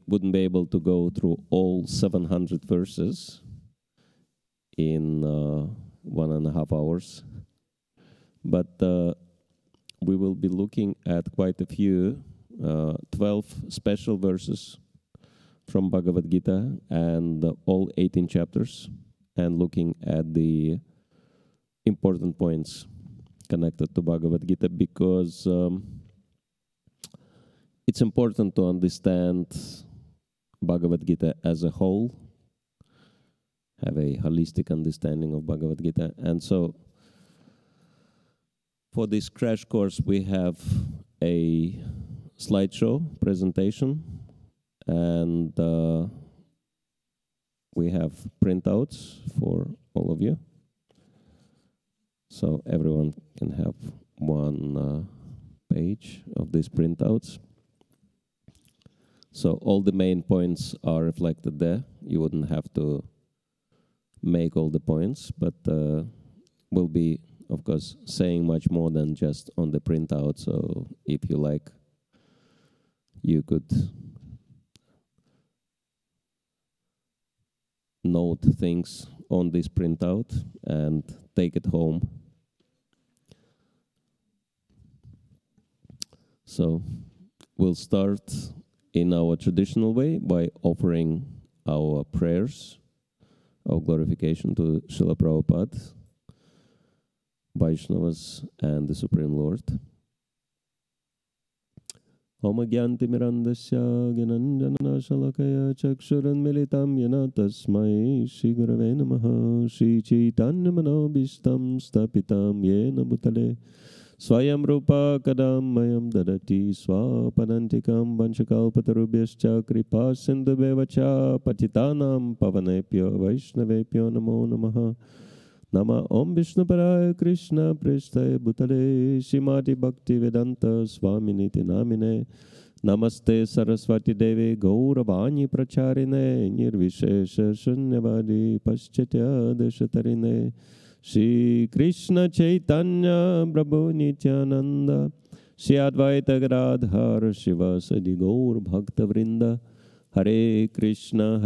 wouldn't be able to go through all 700 verses in 1.5 hours, but we will be looking at quite a few, 12 special verses from Bhagavad-Gita and all 18 chapters, and looking at the important points connected to Bhagavad-Gita, because it's important to understand Bhagavad-Gita as a whole, have a holistic understanding of Bhagavad-Gita. And so for this crash course, we have a slideshow presentation, and we have printouts for all of you. So everyone can have one page of these printouts. So all the main points are reflected there. You wouldn't have to make all the points, but we'll be, of course, saying much more than just on the printout. So if you like, you could note things on this printout and take it home. So we'll start in our traditional way by offering our prayers of glorification to Srila Prabhupada, Vaishnavas, and the Supreme Lord. Om Gyanti Mirandasya Gyananjana Shalakaya Chakshuran Militam Yana Tasmai Shri Gurave Namaha Shri Chaitanya Manobishtam Stapitam Yena Bhutale Swayam Rupa Kadam Mayam Dadati Swapadantikam Vanchakalpatarubhyascha Kripa Sindhubevacha Patitanam Pavanepyo Vaishnavepyo Namo Namaha Nama Om Vishnu Paraya Krishna Prishthaya Bhutale Shrimati Bhakti Vedanta Swaminiti Namine Namaste Saraswati Devi Gauravani Pracharine Nirvishesha Shunyavadi Paschatya Deshatarine Shri Krishna Chaitanya Prabhu Nityananda Shri Advaita Gadadhar Shivasadi Gaur Bhakta Vrinda Hare Krishna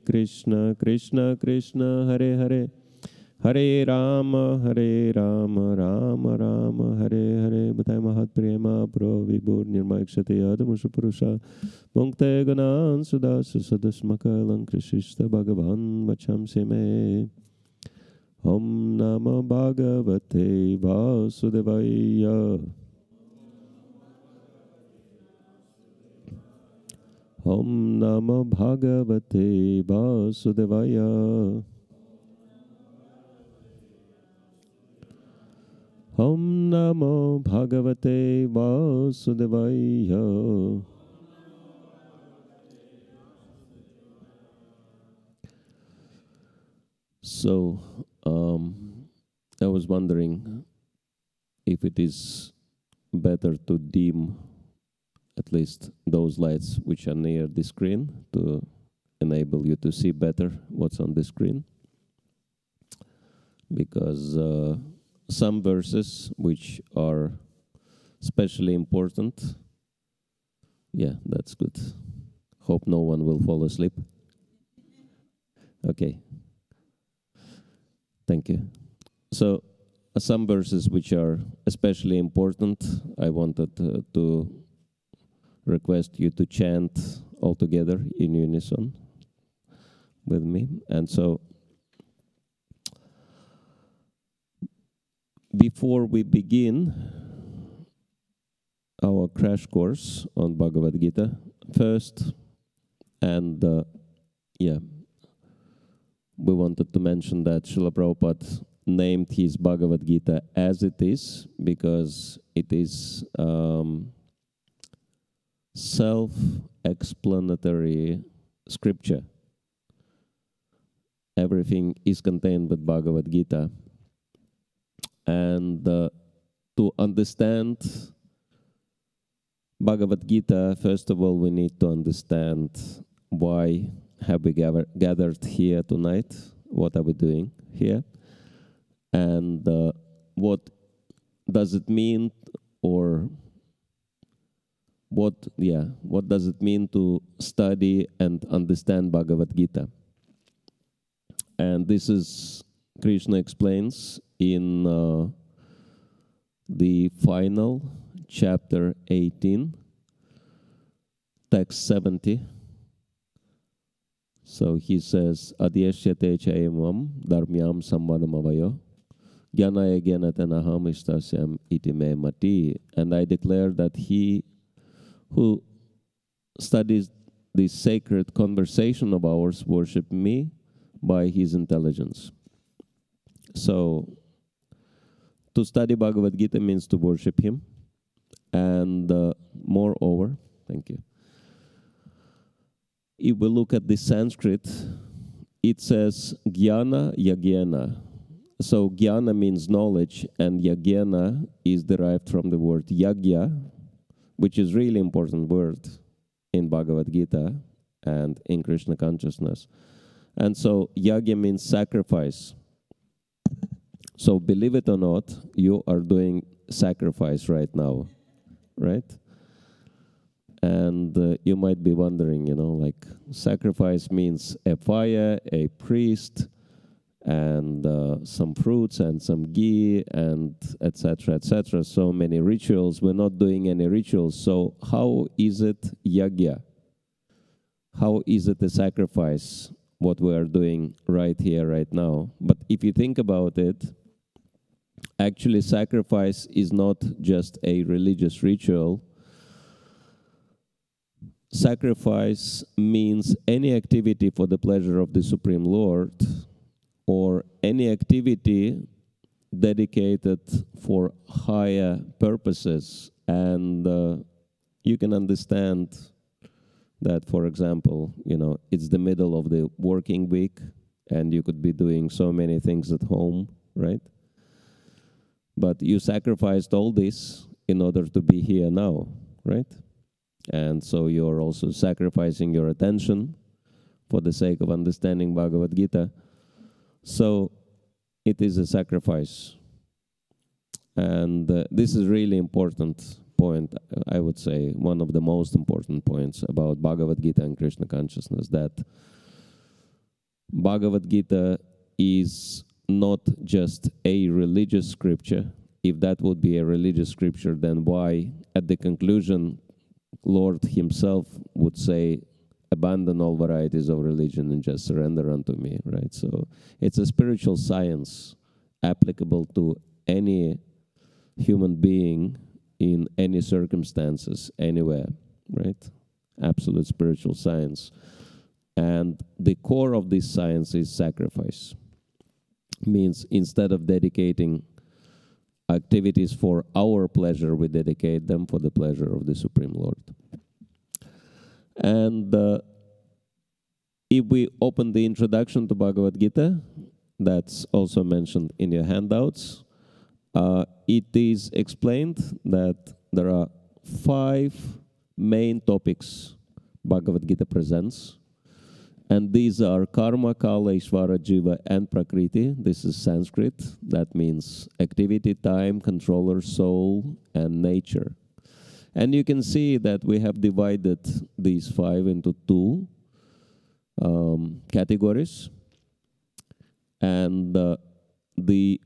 Krishna Krishna Hare Hare Hare Rama, Rama Rama, Hare Hare. Bhatai Mahat Prema, Pro Vibhur Nirmaikshate Adamusha Purusha, Bhunkte Ganan Sudas Sadasmaka Lankrishista Bhagavan Vacham Seme. Om Namo Bhagavate Vasudevaya. Om Namo Bhagavate Vasudevaya. Om Namo Bhagavate Vasudevaya. So, I was wondering if it is better to dim at least those lights which are near the screen to enable you to see better what's on the screen. Because some verses which are especially important. Yeah, that's good. Hope no one will fall asleep. Okay. Thank you. So, some verses which are especially important, I wanted to request you to chant all together in unison with me. And so, before we begin our crash course on Bhagavad Gita, first, and we wanted to mention that Srila Prabhupada named his Bhagavad Gita as it is because it is self-explanatory scripture. Everything is contained with Bhagavad Gita. And to understand Bhagavad Gita, first of all, we need to understand why have we gathered here tonight, what are we doing here, and what does it mean, or what does it mean to study and understand Bhagavad-Gita? And this is, Krishna explains in the final chapter 18, text 70. So he says, Adhyashyate chayamam dharmyam samvadamavayo jnanaya gyanatanaha ishtasyam iti me mati. And I declare that he who studies the sacred conversation of ours worship me by his intelligence. So, to study Bhagavad Gita means to worship him. And moreover, thank you. If we look at the Sanskrit, it says Jnana Yagena. So Jnana means knowledge, and Yagena is derived from the word Yagya, which is really important word in Bhagavad Gita and in Krishna consciousness. And so Yagya means sacrifice. So believe it or not, you are doing sacrifice right now, right? And you might be wondering, like sacrifice means a fire, a priest, and some fruits and some ghee, and etc., etc. So many rituals. We're not doing any rituals. So how is it yagya? How is it a sacrifice, what we are doing right here, right now? But if you think about it, actually sacrifice is not just a religious ritual. Sacrifice means any activity for the pleasure of the Supreme Lord, or any activity dedicated for higher purposes. And you can understand that, for example, it's the middle of the working week, and you could be doing so many things at home, right? But you sacrificed all this in order to be here now, right? And so you're also sacrificing your attention for the sake of understanding Bhagavad Gita. So it is a sacrifice. And this is really important point, I would say, one of the most important points about Bhagavad Gita and Krishna consciousness, that Bhagavad Gita is not just a religious scripture. If that would be a religious scripture, then why, at the conclusion, Lord himself would say, abandon all varieties of religion and just surrender unto me, right? So it's a spiritual science applicable to any human being in any circumstances, anywhere, right? Absolute spiritual science. And the core of this science is sacrifice. Means instead of dedicating activities for our pleasure, we dedicate them for the pleasure of the Supreme Lord. And if we open the introduction to Bhagavad Gita, that's also mentioned in your handouts, it is explained that there are 5 main topics Bhagavad Gita presents. And these are karma, kala, ishvara, jiva, and prakriti. This is Sanskrit. That means activity, time, controller, soul, and nature. And you can see that we have divided these 5 into 2 categories. And the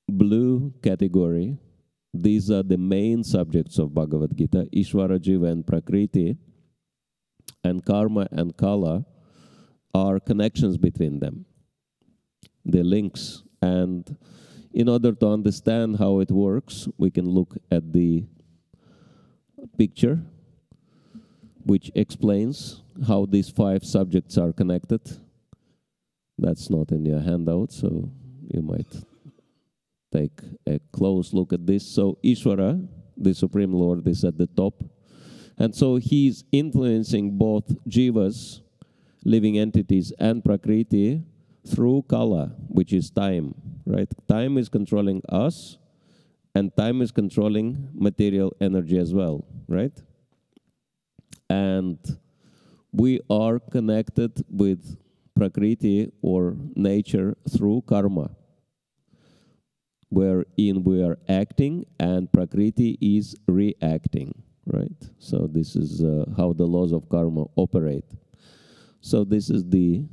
blue category, these are the main subjects of Bhagavad Gita, Ishvara, Jiva, and Prakriti. And karma and kala are connections between them, the links. And in order to understand how it works, we can look at the picture, which explains how these 5 subjects are connected. That's not in your handout, so you might take a close look at this. So Ishvara, the Supreme Lord, is at the top. And so he's influencing both jivas, living entities, and prakriti through kala, which is time, right? Time is controlling us, and time is controlling material energy as well, right? And we are connected with prakriti, or nature, through karma, wherein we are acting and prakriti is reacting, right? So this is how the laws of karma operate. So this is the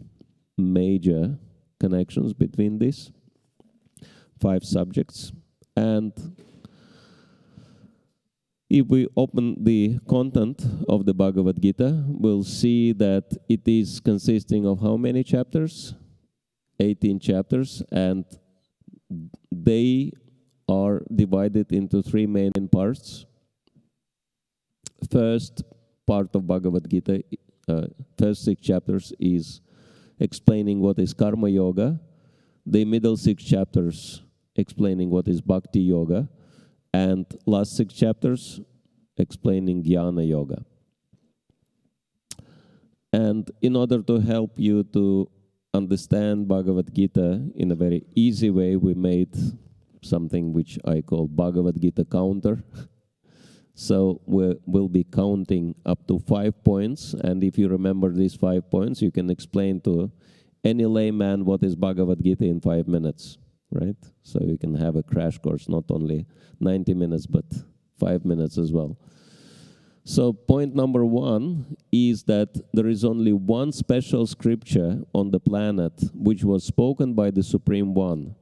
major connections between these 5 subjects. And if we open the content of the Bhagavad-Gita, we'll see that it is consisting of how many chapters? 18 chapters, and they are divided into 3 main parts. First part of Bhagavad-Gita, first 6 chapters, is explaining what is Karma Yoga. The middle 6 chapters explaining what is Bhakti-Yoga. And last 6 chapters explaining Jnana Yoga. And in order to help you to understand Bhagavad-Gita in a very easy way, we made something which I call Bhagavad-Gita Counter. So we'll be counting up to 5 points, and if you remember these 5 points, you can explain to any layman what is Bhagavad-Gita in 5 minutes, right? So you can have a crash course, not only 90 minutes, but 5 minutes as well. So point number 1 is that there is only one special scripture on the planet which was spoken by the Supreme One.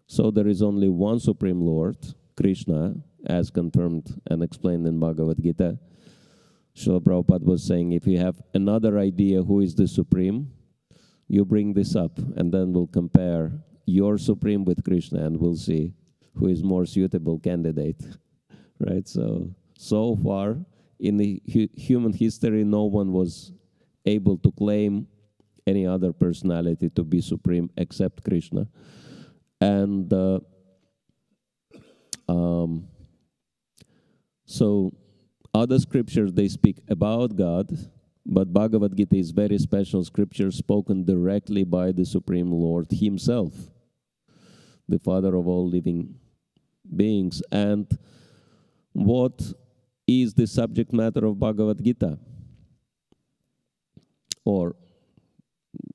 So there is only one Supreme Lord, Krishna, as confirmed and explained in Bhagavad-Gita. Srila Prabhupada was saying, if you have another idea who is the Supreme, you bring this up, and then we'll compare your Supreme with Krishna, and we'll see who is more suitable candidate, right? So far, in the human history, no one was able to claim any other personality to be Supreme except Krishna. And so other scriptures, they speak about God, but Bhagavad-Gita is very special scripture spoken directly by the Supreme Lord himself, the Father of all living beings. And what is the subject matter of Bhagavad-Gita? Or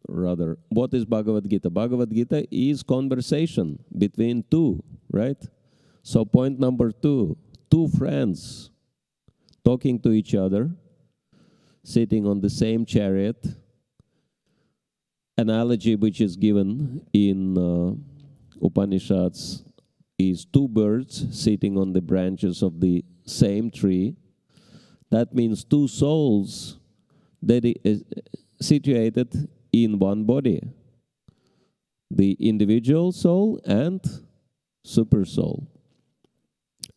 rather, what is Bhagavad-Gita? Bhagavad-Gita is conversation between two, right? So point number 2, 2 friends talking to each other, sitting on the same chariot. Analogy which is given in Upanishads is 2 birds sitting on the branches of the same tree. That means 2 souls that is situated in one body. The individual soul and super soul.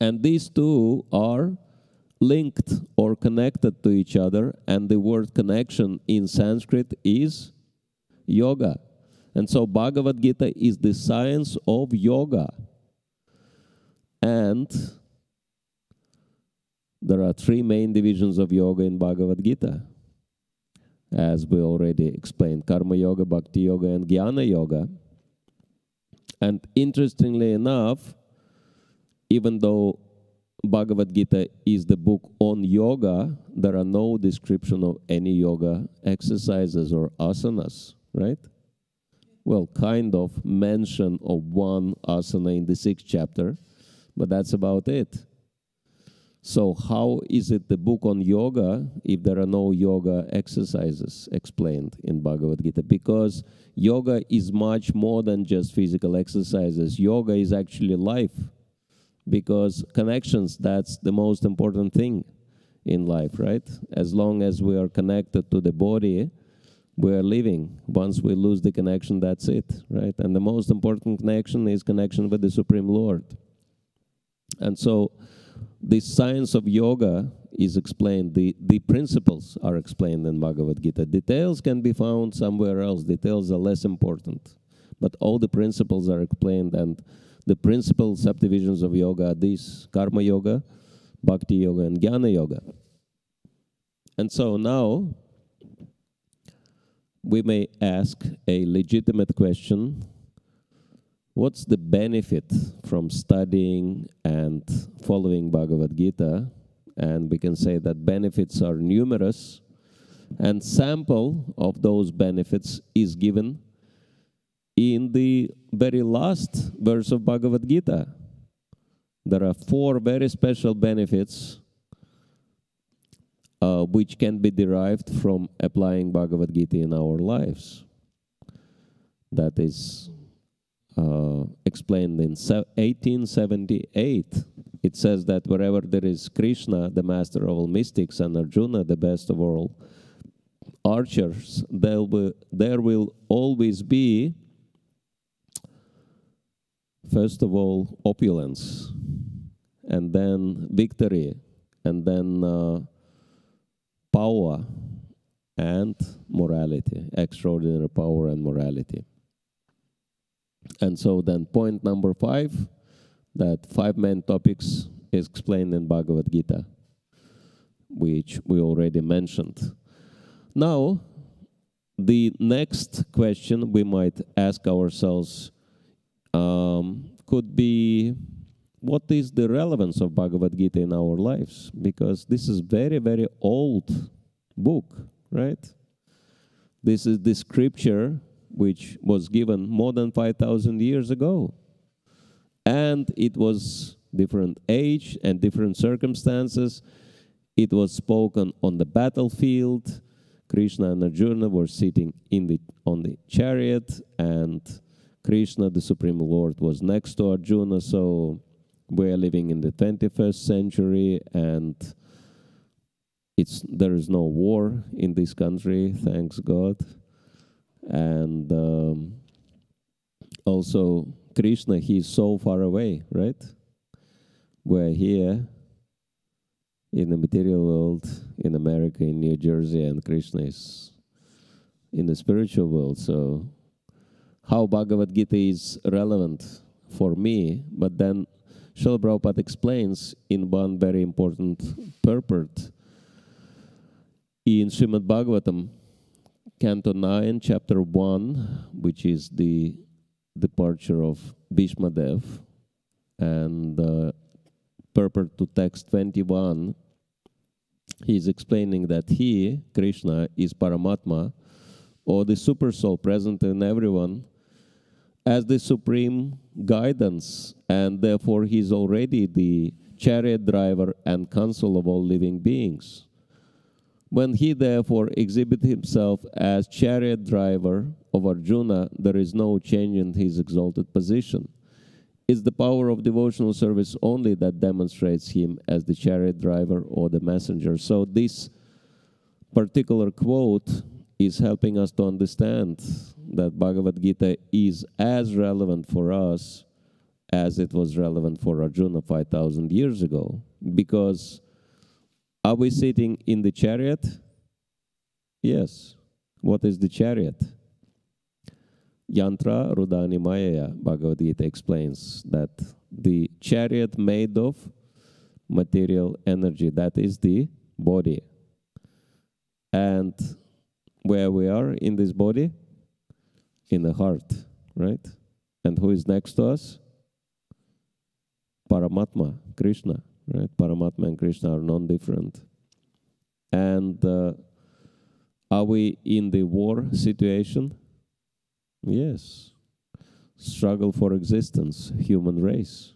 And these 2 are linked or connected to each other, and the word connection in Sanskrit is yoga. And so Bhagavad-Gita is the science of yoga. And there are 3 main divisions of yoga in Bhagavad-Gita, as we already explained: Karma Yoga, Bhakti Yoga, and Jnana Yoga. And interestingly enough, even though Bhagavad-Gita is the book on yoga, there are no description of any yoga exercises or asanas, right? Well, kind of mention of one asana in the 6th chapter, but that's about it. So how is it the book on yoga if there are no yoga exercises explained in Bhagavad-Gita? Because yoga is much more than just physical exercises. Yoga is actually life. Because connections, that's the most important thing in life, right? As long as we are connected to the body, we are living. Once we lose the connection, that's it, right? And the most important connection is connection with the Supreme Lord. And so the science of yoga is explained, the principles are explained in Bhagavad-Gita. Details can be found somewhere else. Details are less important. But all the principles are explained, and the principal subdivisions of yoga are these: Karma Yoga, Bhakti Yoga, and Jnana Yoga. And so now we may ask a legitimate question: what's the benefit from studying and following Bhagavad-Gita? And we can say that benefits are numerous, and sample of those benefits is given in the very last verse of Bhagavad-Gita. There are 4 very special benefits which can be derived from applying Bhagavad-Gita in our lives. That is explained in 1878. It says that wherever there is Krishna, the master of all mystics, and Arjuna, the best of all archers, there will always be, first of all, opulence, and then victory, and then power and morality, extraordinary power and morality. And so then point number 5, that 5 main topics is explained in Bhagavad Gita, which we already mentioned. Now, the next question we might ask ourselves could be, what is the relevance of Bhagavad Gita in our lives? Because this is very, very old book, right? This is the scripture which was given more than 5,000 years ago. And it was different age and different circumstances. It was spoken on the battlefield. Krishna and Arjuna were sitting on the chariot, and Krishna, the Supreme Lord, was next to Arjuna. So we are living in the 21st century, and there is no war in this country, thanks God. And also Krishna, he is so far away, right? We're here in the material world, in America, in New Jersey, and Krishna is in the spiritual world. So how Bhagavad Gita is relevant for me, but then Srila Prabhupada explains in one very important purport in Srimad Bhagavatam, Canto 9, Chapter 1, which is the departure of Bhishma Dev, and purport to text 21, he is explaining that he, Krishna, is Paramatma, or the super soul present in everyone, as the supreme guidance, and therefore he is already the chariot driver and counsel of all living beings. When he therefore exhibits himself as chariot driver of Arjuna, there is no change in his exalted position. It's the power of devotional service only that demonstrates him as the chariot driver or the messenger. So this particular quote is helping us to understand that Bhagavad Gita is as relevant for us as it was relevant for Arjuna 5,000 years ago. Because are we sitting in the chariot? Yes. What is the chariot? Yantra Rudani Maya, Bhagavad Gita explains that the chariot made of material energy, that is the body. And where we are in this body? In the heart, right? And who is next to us? Paramatma, Krishna, right? Paramatma and Krishna are non-different. And are we in the war situation? Yes. Struggle for existence, human race.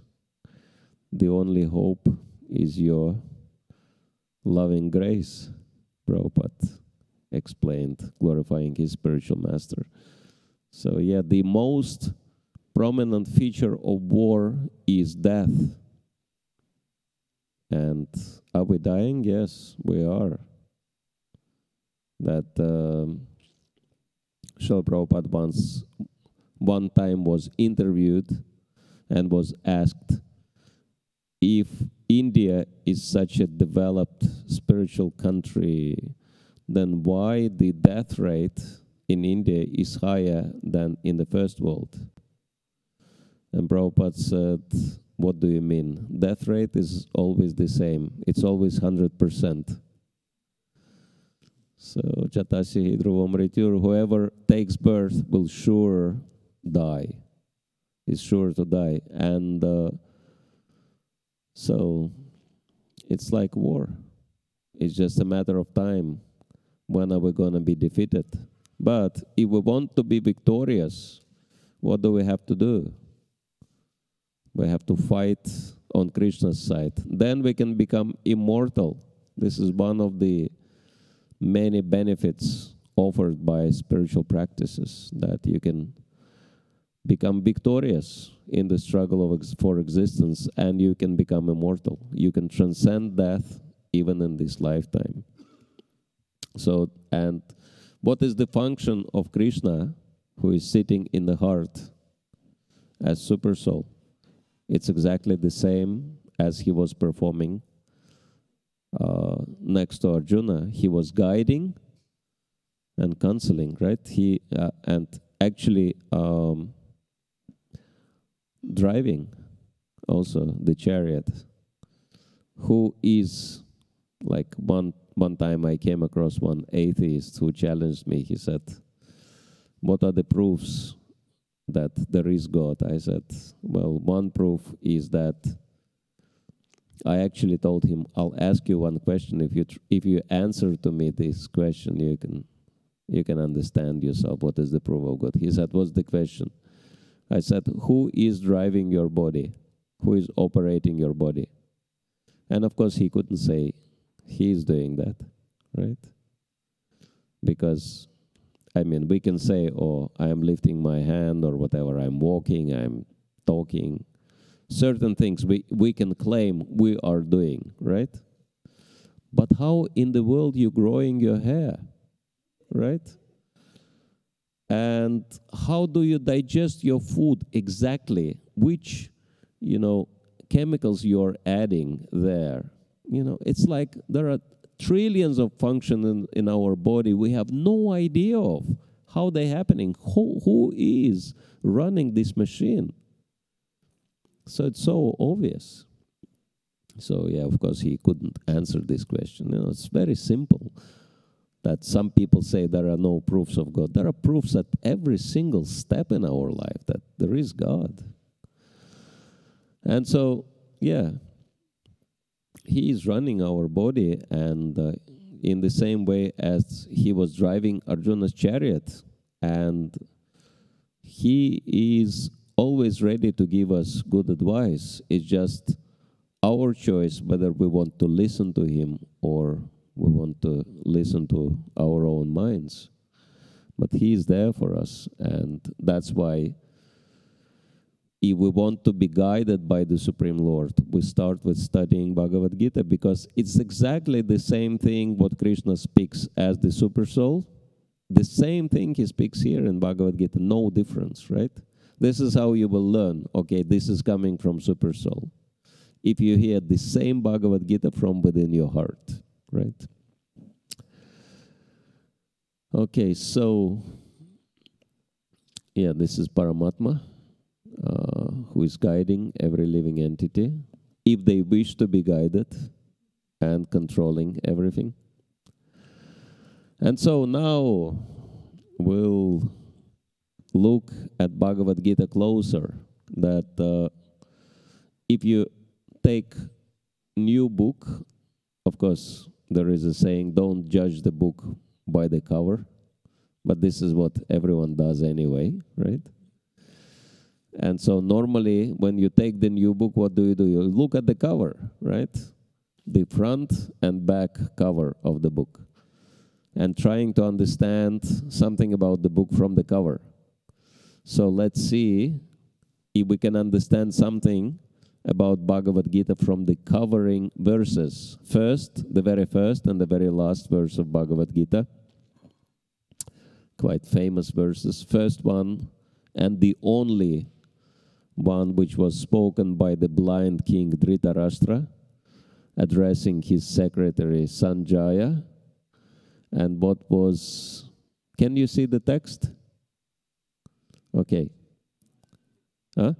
The only hope is your loving grace, Prabhupada explained, glorifying his spiritual master. So yeah, the most prominent feature of war is death. And are we dying? Yes, we are. That Srila Prabhupada one time was interviewed and was asked if India is such a developed spiritual country, then why the death rate in India is higher than in the first world? And Prabhupada said, what do you mean? Death rate is always the same. It's always 100%. So, Jatasi Hidruvam Ritur, whoever takes birth will sure die. Is sure to die. And so, it's like war. It's just a matter of time. When are we going to be defeated? But if we want to be victorious, what do we have to do? We have to fight on Krishna's side. Then we can become immortal. This is one of the many benefits offered by spiritual practices, that you can become victorious in the struggle for existence, and you can become immortal. You can transcend death even in this lifetime. So, and what is the function of Krishna, who is sitting in the heart as Super Soul? It's exactly the same as he was performing next to Arjuna. He was guiding and counseling, right? He and actually driving also the chariot. Who is, like, one time I came across one atheist who challenged me. He said, "What are the proofs that there is God?" I said, "Well, one proof is that," I actually told him, "I'll ask you one question. If you answer to me this question, you can understand yourself what is the proof of God." He said, "What's the question?" I said, "Who is driving your body? Who is operating your body?" And of course, he couldn't say he's doing that, right? Because, I mean, we can say, "Oh, I'm lifting my hand," or whatever, "I'm walking, I'm talking." Certain things we can claim we are doing, right? But how in the world you growing your hair, right? And how do you digest your food exactly? Which, chemicals you're adding there? It's like there are trillions of functions in our body we have no idea of how they're happening. Who is running this machine? So it's so obvious. So yeah, of course he couldn't answer this question. It's very simple. That some people say there are no proofs of God. There are proofs at every single step in our life that there is God. And so, yeah, he is running our body, and in the same way as he was driving Arjuna's chariot, and he is always ready to give us good advice. It's just our choice whether we want to listen to him or we want to listen to our own minds. But he is there for us, and that's why if we want to be guided by the Supreme Lord, we start with studying Bhagavad-Gita, because it's exactly the same thing what Krishna speaks as the Super Soul. The same thing he speaks here in Bhagavad-Gita, no difference, right? This is how you will learn, okay, this is coming from Super Soul. If you hear the same Bhagavad-Gita from within your heart, right? Okay, so, yeah, this is Paramatma, who is guiding every living entity, if they wish to be guided, and controlling everything. And so now we'll look at Bhagavad-Gita closer, that if you take new book, of course, there is a saying, don't judge the book by the cover, but this is what everyone does anyway, right? And so normally when you take the new book, what do? You look at the cover, right? The front and back cover of the book, and trying to understand something about the book from the cover. So let's see if we can understand something about Bhagavad Gita from the covering verses. First, the very first and the very last verse of Bhagavad Gita. Quite famous verses. First one, and the only one which was spoken by the blind king Dhritarashtra, addressing his secretary Sanjaya. And what was, can you see the text? Okay. Huh?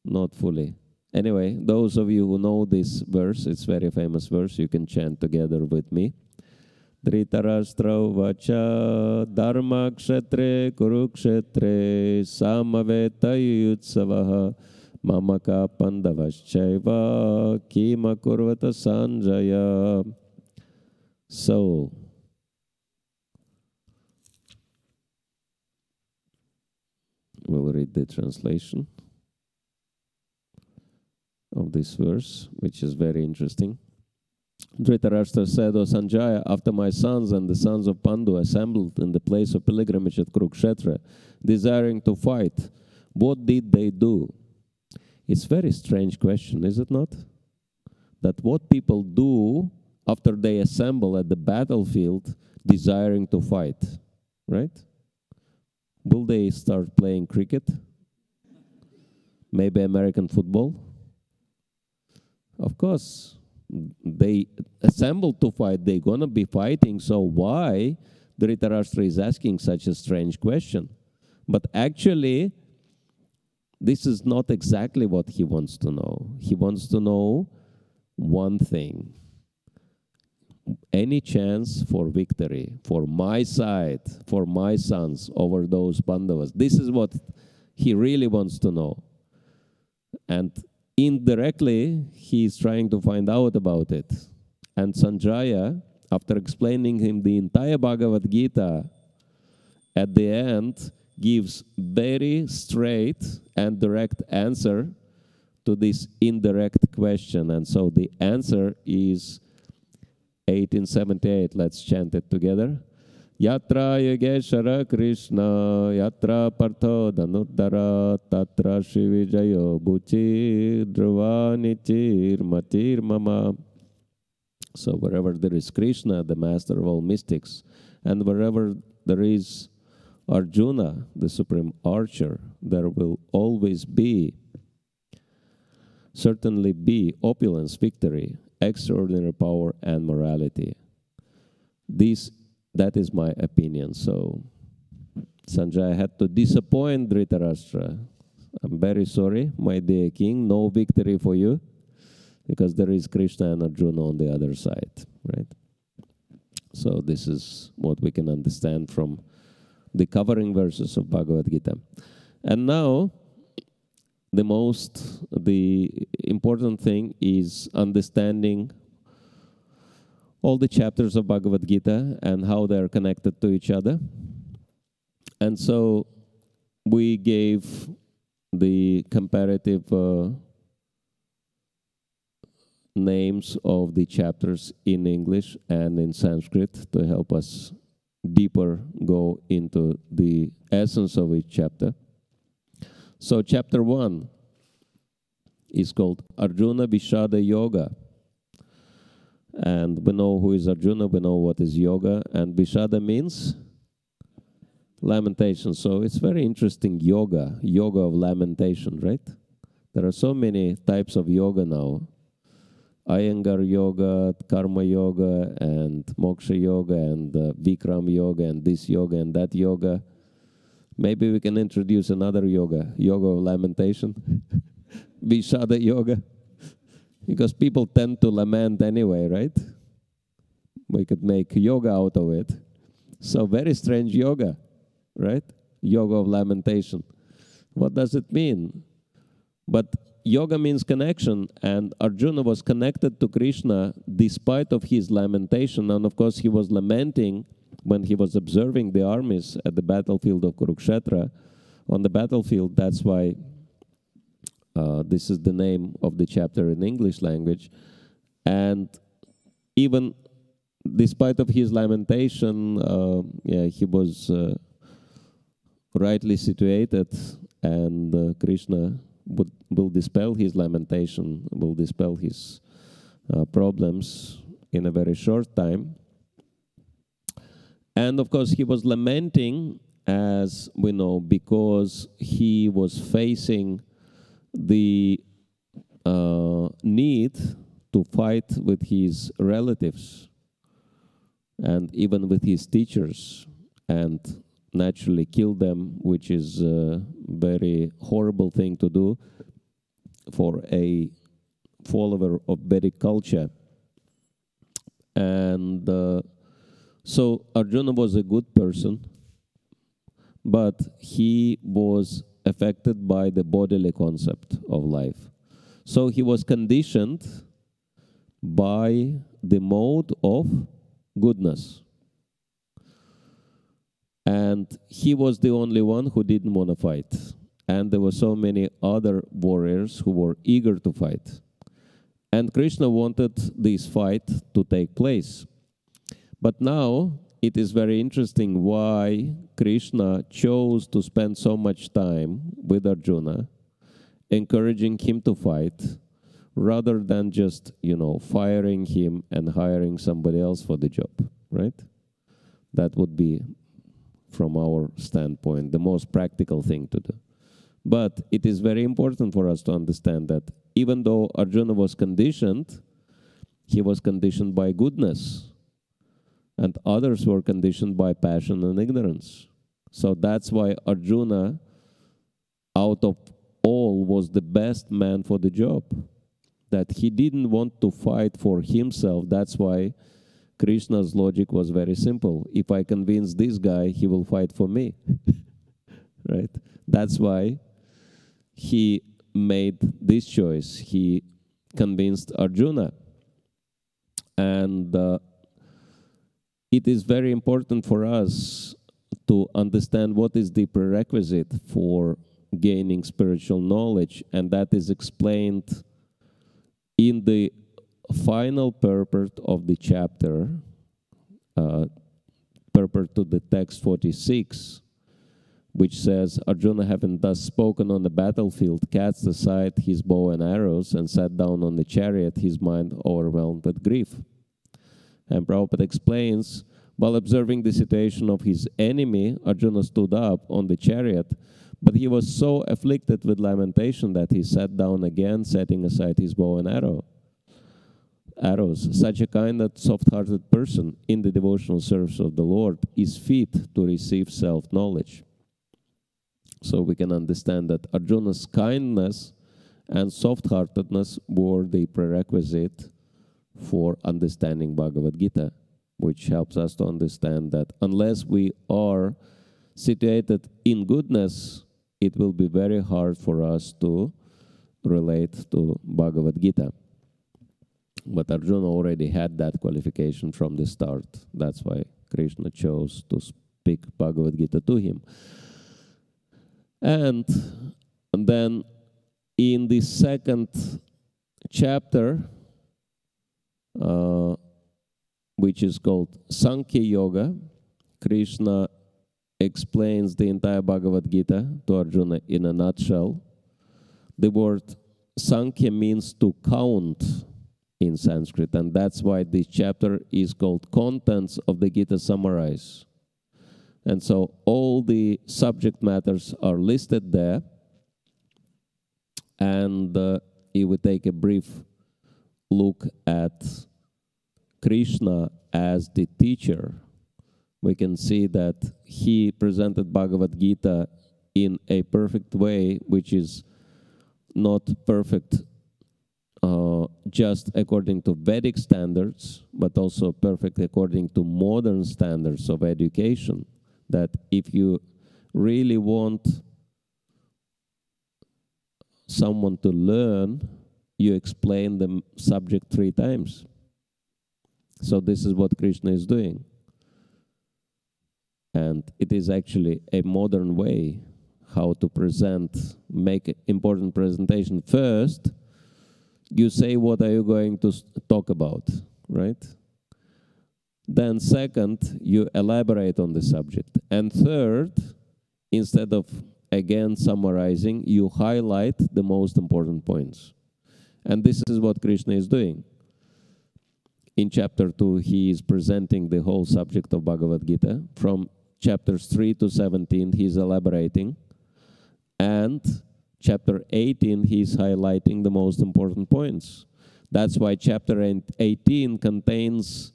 Not fully. Anyway, those of you who know this verse, it's a very famous verse, you can chant together with me. Dhritarashtra vacha dharma kshetre kurukshetre samaveta yutsavaha mamaka pandavaschaiva kima kurvata sanjaya. So, we'll read the translation of this verse, which is very interesting. Dhritarashtra said, O Sanjaya, after my sons and the sons of Pandu assembled in the place of pilgrimage at Kurukshetra, desiring to fight, what did they do? It's a very strange question, is it not? That what people do after they assemble at the battlefield desiring to fight, right? Will they start playing cricket? Maybe American football? Of course, they assemble to fight, they're going to be fighting, so why Dhritarashtra is asking such a strange question? But actually, this is not exactly what he wants to know. He wants to know one thing. Any chance for victory, for my side, for my sons over those Pandavas. This is what he really wants to know. And indirectly, he is trying to find out about it. And Sanjaya, after explaining him the entire Bhagavad-Gita, at the end, gives very straight and direct answer to this indirect question. And so the answer is 1878. Let's chant it together. Yatra Yogeshara Krishna, Yatra Partho Dhanurdhara, Tatra Shri Vijayo Bhuti, Dhruva Nitir Matir Mama. So wherever there is Krishna, the master of all mystics, and wherever there is Arjuna, the supreme archer, there will always be, certainly be, opulence, victory, extraordinary power, and morality. That is my opinion. So Sanjaya had to disappoint Dhritarashtra. I'm very sorry, my dear king, no victory for you, because there is Krishna and Arjuna on the other side, right? So this is what we can understand from the covering verses of Bhagavad-Gita. And now, the important thing is understanding all the chapters of Bhagavad-Gita and how they are connected to each other. And so we gave the comparative names of the chapters in English and in Sanskrit to help us deeper go into the essence of each chapter. So chapter 1 is called Arjuna Vishada Yoga. And we know who is Arjuna, we know what is yoga, and Vishada means lamentation. So it's very interesting, yoga of lamentation, right? There are so many types of yoga now. Iyengar yoga, karma yoga, and moksha yoga, and Vikram yoga, and this yoga, and that yoga. Maybe we can introduce another yoga of lamentation, Vishada yoga, because people tend to lament anyway, right? We could make yoga out of it. So very strange yoga, right? Yoga of lamentation. What does it mean? But yoga means connection, and Arjuna was connected to Krishna despite of his lamentation, and of course he was lamenting when he was observing the armies at the battlefield of Kurukshetra. On the battlefield, that's why this is the name of the chapter in English language. And even despite of his lamentation, he was rightly situated, and Krishna will dispel his lamentation, will dispel his problems in a very short time. And of course, he was lamenting, as we know, because he was facing the need to fight with his relatives and even with his teachers, and naturally kill them, which is a very horrible thing to do for a follower of Vedic culture. And so Arjuna was a good person, but he was affected by the bodily concept of life. So he was conditioned by the mode of goodness. And he was the only one who didn't want to fight. And there were so many other warriors who were eager to fight. And Krishna wanted this fight to take place. But now it is very interesting why Krishna chose to spend so much time with Arjuna, encouraging him to fight, rather than just, firing him and hiring somebody else for the job, right? That would be, from our standpoint, the most practical thing to do. But it is very important for us to understand that even though Arjuna was conditioned, he was conditioned by goodness, and others were conditioned by passion and ignorance. So that's why Arjuna, out of all, was the best man for the job. That he didn't want to fight for himself. That's why Krishna's logic was very simple. If I convince this guy, he will fight for me. Right? That's why he made this choice. He convinced Arjuna. And it is very important for us to understand what is the prerequisite for gaining spiritual knowledge, and that is explained in the final purport of the chapter, purport to the text 46, which says, Arjuna, having thus spoken on the battlefield, cast aside his bow and arrows and sat down on the chariot, his mind overwhelmed with grief. And Prabhupada explains, while observing the situation of his enemy, Arjuna stood up on the chariot, but he was so afflicted with lamentation that he sat down again, setting aside his bow and arrows. Such a kind and soft-hearted person in the devotional service of the Lord is fit to receive self-knowledge. So we can understand that Arjuna's kindness and soft-heartedness were the prerequisite for understanding Bhagavad-Gita, which helps us to understand that unless we are situated in goodness, it will be very hard for us to relate to Bhagavad-Gita. But Arjuna already had that qualification from the start. That's why Krishna chose to speak Bhagavad-Gita to him. And then in the second chapter, which is called Sankhya Yoga, Krishna explains the entire Bhagavad-Gita to Arjuna in a nutshell. The word Sankhya means to count in Sanskrit, and that's why this chapter is called Contents of the Gita Summarize. And so all the subject matters are listed there, and if we take a brief look at Krishna as the teacher, we can see that he presented Bhagavad-Gita in a perfect way, which is not perfect just according to Vedic standards, but also perfect according to modern standards of education. That if you really want someone to learn, you explain the subject 3 times. So this is what Krishna is doing. And it is actually a modern way how to present, make an important presentation. First, you say what are you going to talk about, right? Then second, you elaborate on the subject. And third, instead of, again, summarizing, you highlight the most important points. And this is what Krishna is doing. In chapter 2, he is presenting the whole subject of Bhagavad-Gita. From chapters 3 to 17, he is elaborating. And chapter 18, he is highlighting the most important points. That's why chapter 18 contains,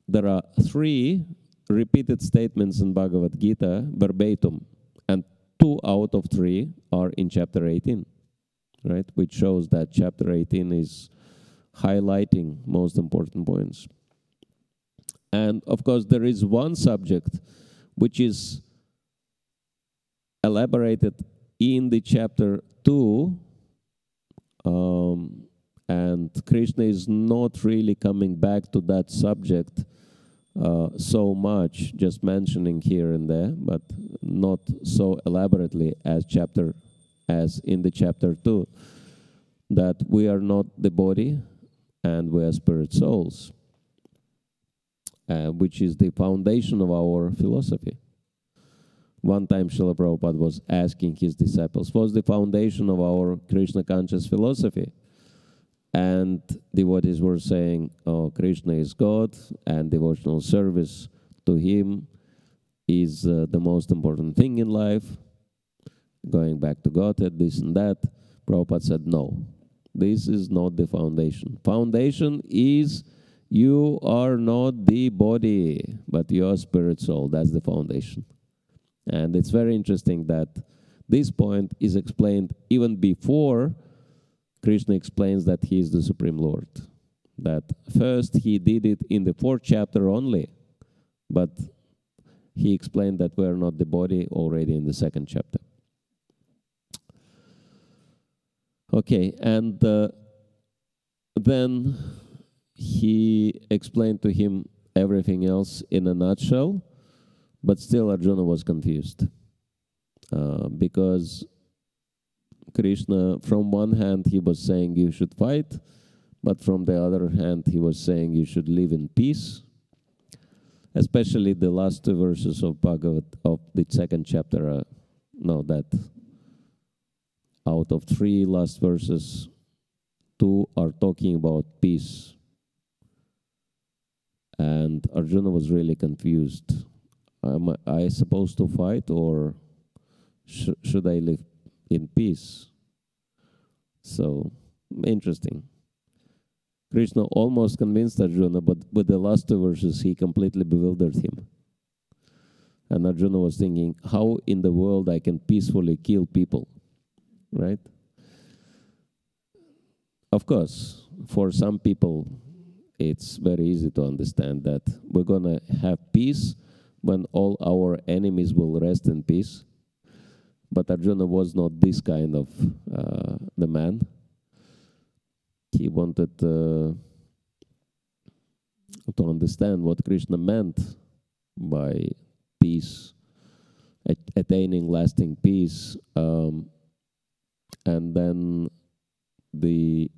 there are 3 repeated statements in Bhagavad-Gita verbatim, and 2 out of 3 are in chapter 18, right? Which shows that chapter 18 is highlighting most important points. And of course, there is one subject which is elaborated in the chapter 2, and Krishna is not really coming back to that subject so much, just mentioning here and there, but not so elaborately as in the chapter 2. that we are not the body and we are spirit souls, which is the foundation of our philosophy. One time Srila Prabhupada was asking his disciples, what's the foundation of our Krishna conscious philosophy? And devotees were saying, oh, Krishna is God, and devotional service to him is the most important thing in life. Going back to Godhead, this and that. Prabhupada said, no, this is not the foundation. Foundation is you are not the body, but your spirit soul. That's the foundation. And it's very interesting that this point is explained even before Krishna explains that he is the Supreme Lord. That first he did it in the 4th chapter only, but he explained that we are not the body already in the 2nd chapter. Okay, and then he explained to him everything else in a nutshell, but still Arjuna was confused because Krishna, from one hand, he was saying you should fight, but from the other hand, he was saying you should live in peace. Especially the last 2 verses of Bhagavad, of the 2nd chapter, that out of 3 last verses, 2 are talking about peace. And Arjuna was really confused. Am I supposed to fight, or should I live in peace? So, interesting. Krishna almost convinced Arjuna, but with the last 2 verses, he completely bewildered him. And Arjuna was thinking, how in the world I can peacefully kill people, right? Of course, for some people, it's very easy to understand that we're going to have peace when all our enemies will rest in peace. But Arjuna was not this kind of the man. He wanted to understand what Krishna meant by peace, attaining lasting peace. And then the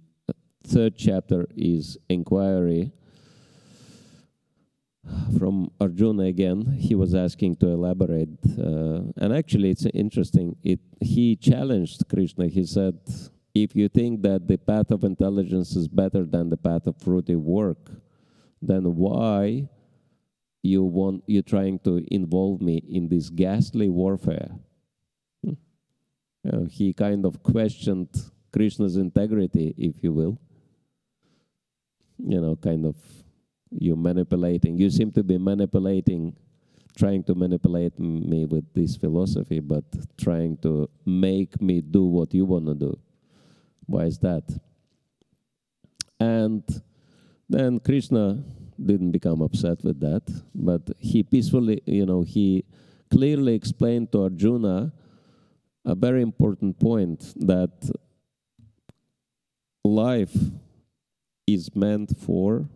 3rd chapter is inquiry. From Arjuna again, he was asking to elaborate. And actually, it's interesting. He challenged Krishna. He said, if you think that the path of intelligence is better than the path of fruitive work, then why you're trying to involve me in this ghastly warfare? He kind of questioned Krishna's integrity, if you will. Kind of you seem to be manipulating, trying to manipulate me with this philosophy, but trying to make me do what you want to do. Why is that? And then Krishna didn't become upset with that, but he peacefully, he clearly explained to Arjuna a very important point, that life is meant for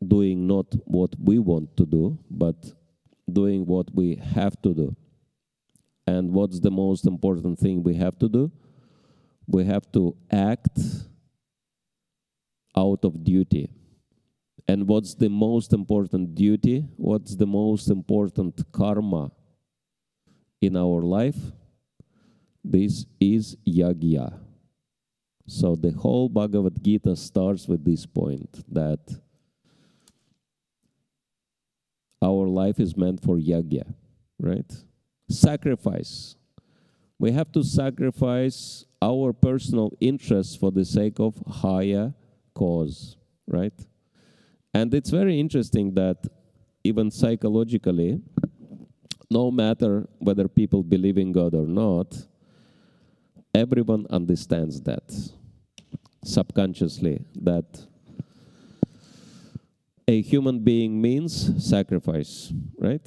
doing not what we want to do, but doing what we have to do. And what's the most important thing we have to do? We have to act out of duty. And what's the most important duty? What's the most important karma in our life? This is yagya. So the whole Bhagavad-Gita starts with this point, that our life is meant for yagya, right? Sacrifice. We have to sacrifice our personal interests for the sake of higher cause, right? And it's very interesting that even psychologically, no matter whether people believe in God or not, everyone understands that subconsciously, that a human being means sacrifice, right?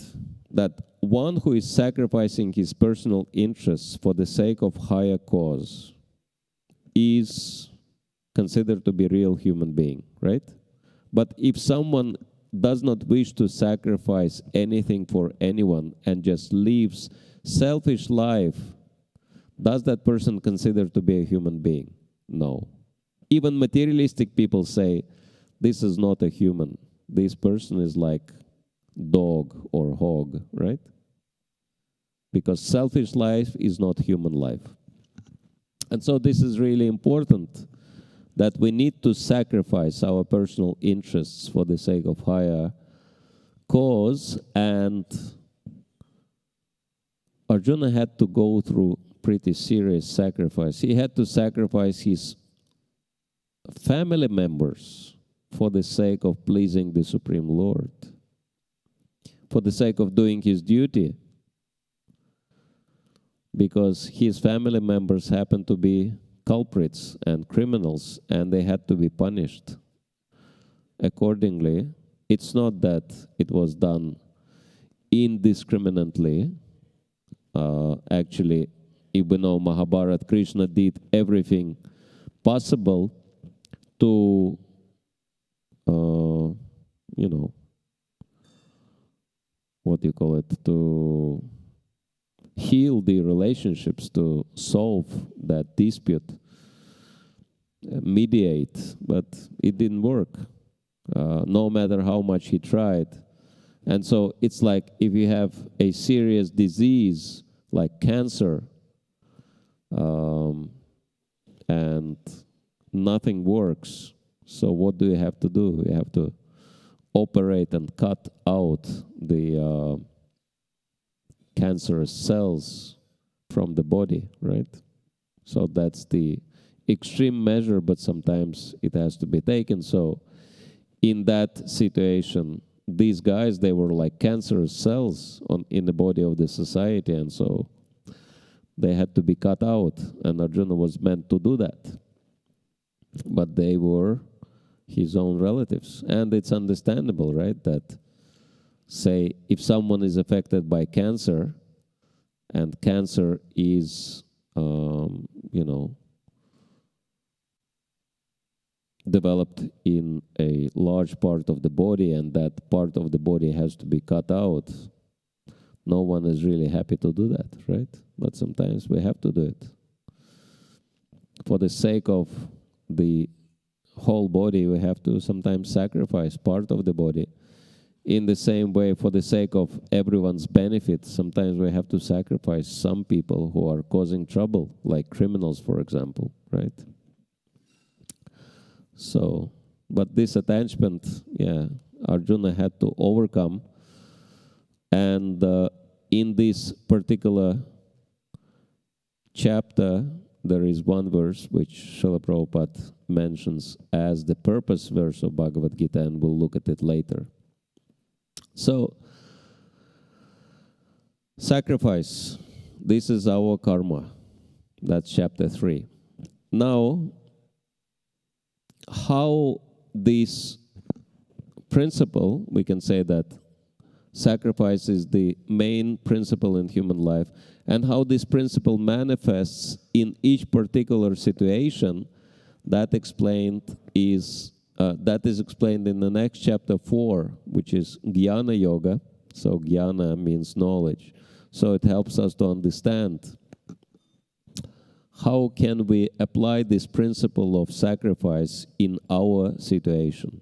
That one who is sacrificing his personal interests for the sake of higher cause is considered to be a real human being, right? But if someone does not wish to sacrifice anything for anyone and just lives selfish life Does that person consider to be a human being? No. Even materialistic people say, this is not a human. This person is like dog or hog, right? Because selfish life is not human life. And so this is really important, that we need to sacrifice our personal interests for the sake of higher cause. And Arjuna had to go through pretty serious sacrifice. He had to sacrifice his family members for the sake of pleasing the Supreme Lord, for the sake of doing his duty, because his family members happened to be culprits and criminals, and they had to be punished accordingly. It's not that it was done indiscriminately. Actually, even though Mahabharata, Krishna did everything possible to, you know, what do you call it, to heal the relationships, to solve that dispute, mediate, but it didn't work, no matter how much he tried. And so it's like if you have a serious disease like cancer, and nothing works, so what do you have to do? You have to operate and cut out the cancerous cells from the body, right? So that's the extreme measure, but sometimes it has to be taken. So in that situation, these guys, they were like cancerous cells in the body of the society, and so they had to be cut out, and Arjuna was meant to do that. But they were his own relatives. And it's understandable, right, that, say, if someone is affected by cancer, and cancer is, you know, developed in a large part of the body, and that part of the body has to be cut out, no one is really happy to do that, right? But sometimes we have to do it. For the sake of the whole body, we have to sometimes sacrifice part of the body. In the same way, for the sake of everyone's benefit, sometimes we have to sacrifice some people who are causing trouble, like criminals, for example, right? So, but this attachment, yeah, Arjuna had to overcome. And in this particular chapter, there is one verse which Srila Prabhupada mentions as the purpose verse of Bhagavad-Gita, and we'll look at it later. So, sacrifice. This is our karma. That's chapter 3. Now, how this principle, we can say that sacrifice is the main principle in human life, and how this principle manifests in each particular situation, that is explained in the next chapter 4, which is Jnana Yoga. So Jnana means knowledge. So it helps us to understand how can we apply this principle of sacrifice in our situation.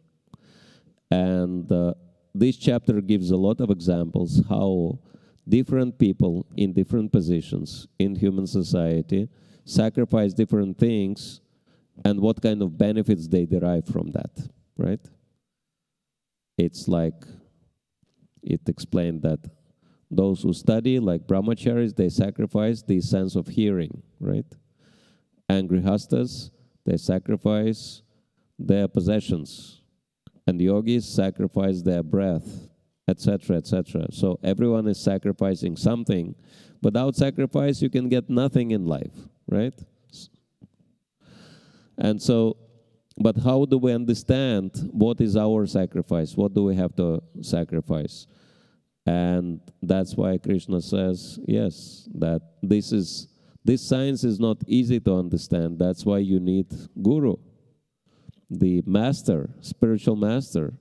And this chapter gives a lot of examples how different people in different positions in human society sacrifice different things, and what kind of benefits they derive from that, right? It's like, it explained that those who study, like brahmacharis, they sacrifice the sense of hearing, right? And grihastas, they sacrifice their possessions. And yogis sacrifice their breath, etc., etc. So everyone is sacrificing something. Without sacrifice, you can get nothing in life, right? And so, but how do we understand what is our sacrifice? What do we have to sacrifice? And that's why Krishna says, yes, that this science is not easy to understand. That's why you need guru, the master, spiritual master,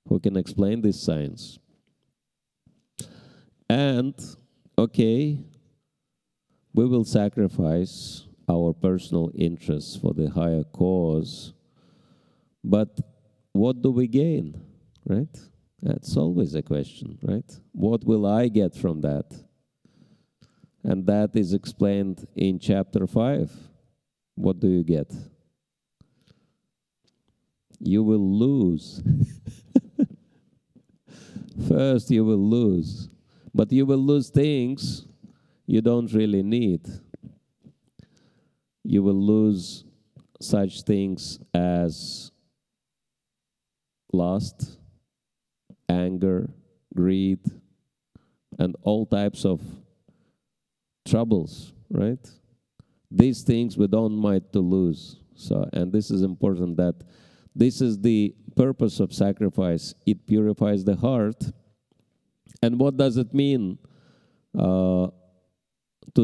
who can explain this science. And, okay, we will sacrifice our personal interests for the higher cause, but what do we gain, right? That's always a question, right? What will I get from that? And that is explained in chapter 5. What do you get? You will lose. First, you will lose. But you will lose things you don't really need. You will lose such things as lust, anger, greed, and all types of troubles, right? These things we don't mind to lose. So, and this is important, that this is the purpose of sacrifice. It purifies the heart. And what does it mean to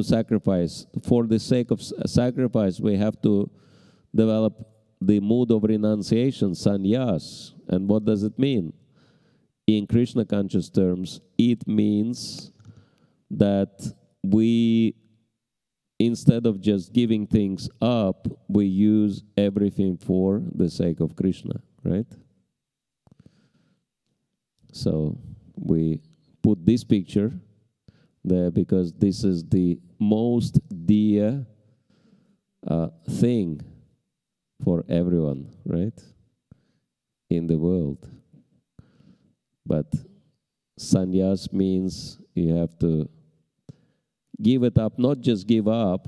sacrifice? For the sake of sacrifice, we have to develop the mood of renunciation, sannyas. And what does it mean? In Krishna conscious terms, it means that we, instead of just giving things up, we use everything for the sake of Krishna, right? So we put this picture there because this is the most dear thing for everyone, right, in the world. But sannyas means you have to give it up, not just give up,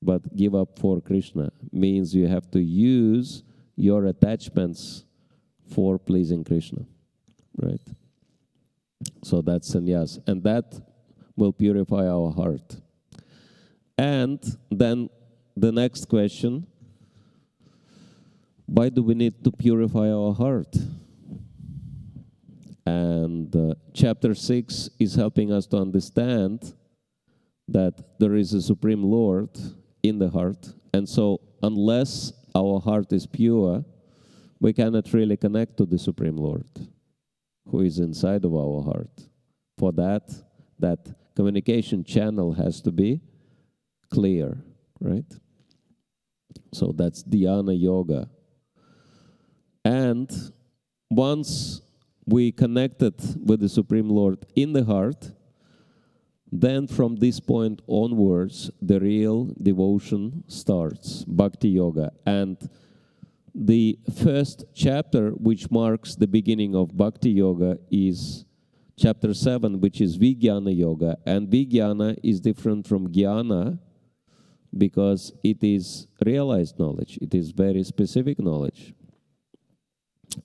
but give up for Krishna. Means you have to use your attachments for pleasing Krishna, right? So that's sannyas, and that will purify our heart. And then the next question, why do we need to purify our heart? And chapter 6 is helping us to understand that there is a Supreme Lord in the heart. And so unless our heart is pure, we cannot really connect to the Supreme Lord who is inside of our heart. For that, that communication channel has to be clear, right? So that's dhyana yoga. And once we connected with the Supreme Lord in the heart, then from this point onwards, the real devotion starts, Bhakti-Yoga. And the first chapter, which marks the beginning of Bhakti-Yoga, is chapter 7, which is Vijnana Yoga. And Vijnana is different from Jnana because it is realized knowledge. It is very specific knowledge.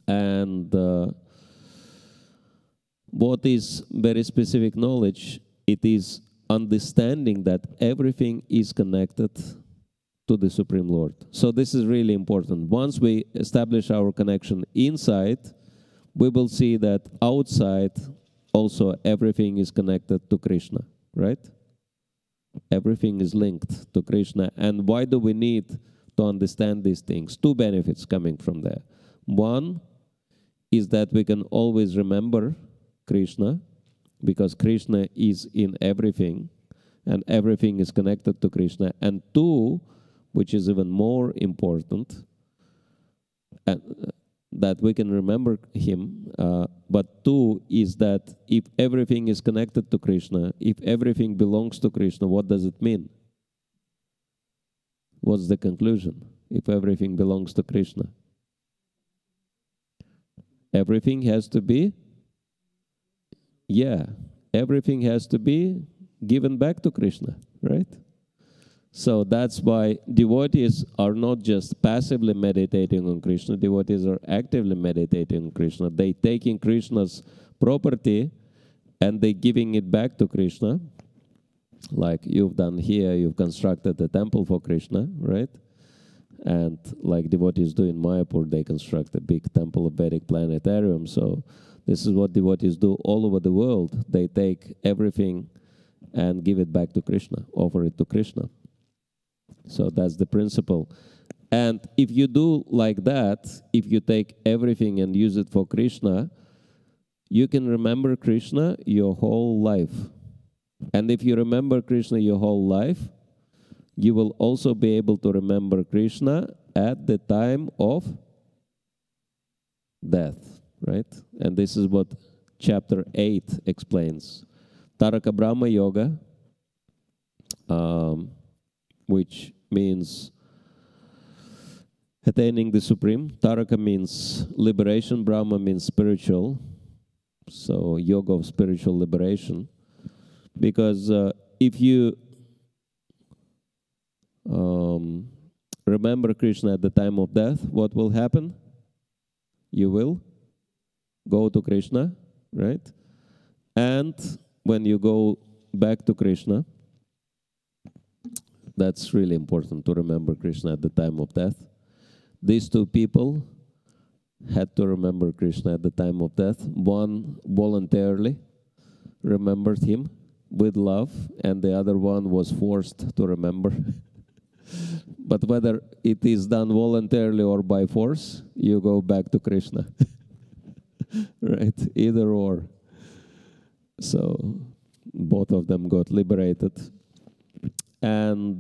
And what is very specific knowledge? It is understanding that everything is connected to the Supreme Lord. So this is really important. Once we establish our connection inside, we will see that outside also everything is connected to Krishna, right? Everything is linked to Krishna. And why do we need to understand these things? Two benefits coming from there. One is that we can always remember Krishna, because Krishna is in everything, and everything is connected to Krishna. And two, which is even more important, that we can remember him, but two is that if everything is connected to Krishna, if everything belongs to Krishna, what does it mean? What's the conclusion? If everything belongs to Krishna, everything has to be, everything has to be given back to Krishna, right? So that's why devotees are not just passively meditating on Krishna, devotees are actively meditating on Krishna. They taking Krishna's property and they giving it back to Krishna. Like you've done here, you've constructed a temple for Krishna, right? And like devotees do in Mayapur, they construct a big temple of Vedic planetarium. So this is what devotees do all over the world. They take everything and give it back to Krishna, offer it to Krishna. So that's the principle. And if you do like that, if you take everything and use it for Krishna, you can remember Krishna your whole life. And if you remember Krishna your whole life, you will also be able to remember Krishna at the time of death, right? And this is what chapter 8 explains. Taraka Brahma Yoga, which means attaining the Supreme. Taraka means liberation, Brahma means spiritual. So yoga of spiritual liberation. Because if you remember Krishna at the time of death, what will happen? You will go to Krishna, right? And when you go back to Krishna, that's really important to remember Krishna at the time of death. These two people had to remember Krishna at the time of death. One voluntarily remembered him with love, and the other one was forced to remember. But whether it is done voluntarily or by force, you go back to Krishna. Right? Either or. So both of them got liberated. And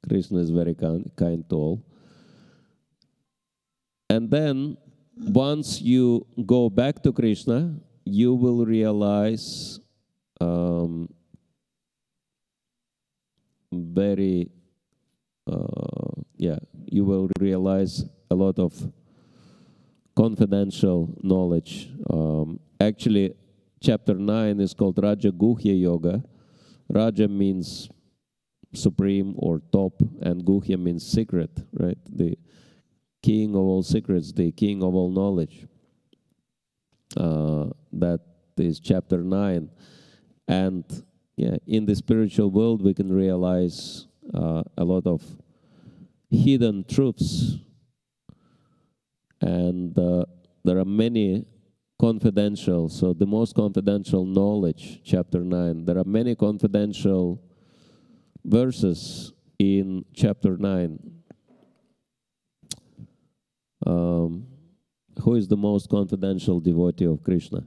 Krishna is very kind to all. And then, once you go back to Krishna, you will realize you will realize a lot of confidential knowledge. Actually, chapter 9 is called Raja Guhya Yoga. Raja means supreme or top, and Guhya means secret, right? The king of all secrets, the king of all knowledge. That is chapter 9. And yeah, in the spiritual world, we can realize a lot of hidden truths. And there are many confidential, so the most confidential knowledge, chapter 9, there are many confidential verses in chapter 9. Who is the most confidential devotee of Krishna?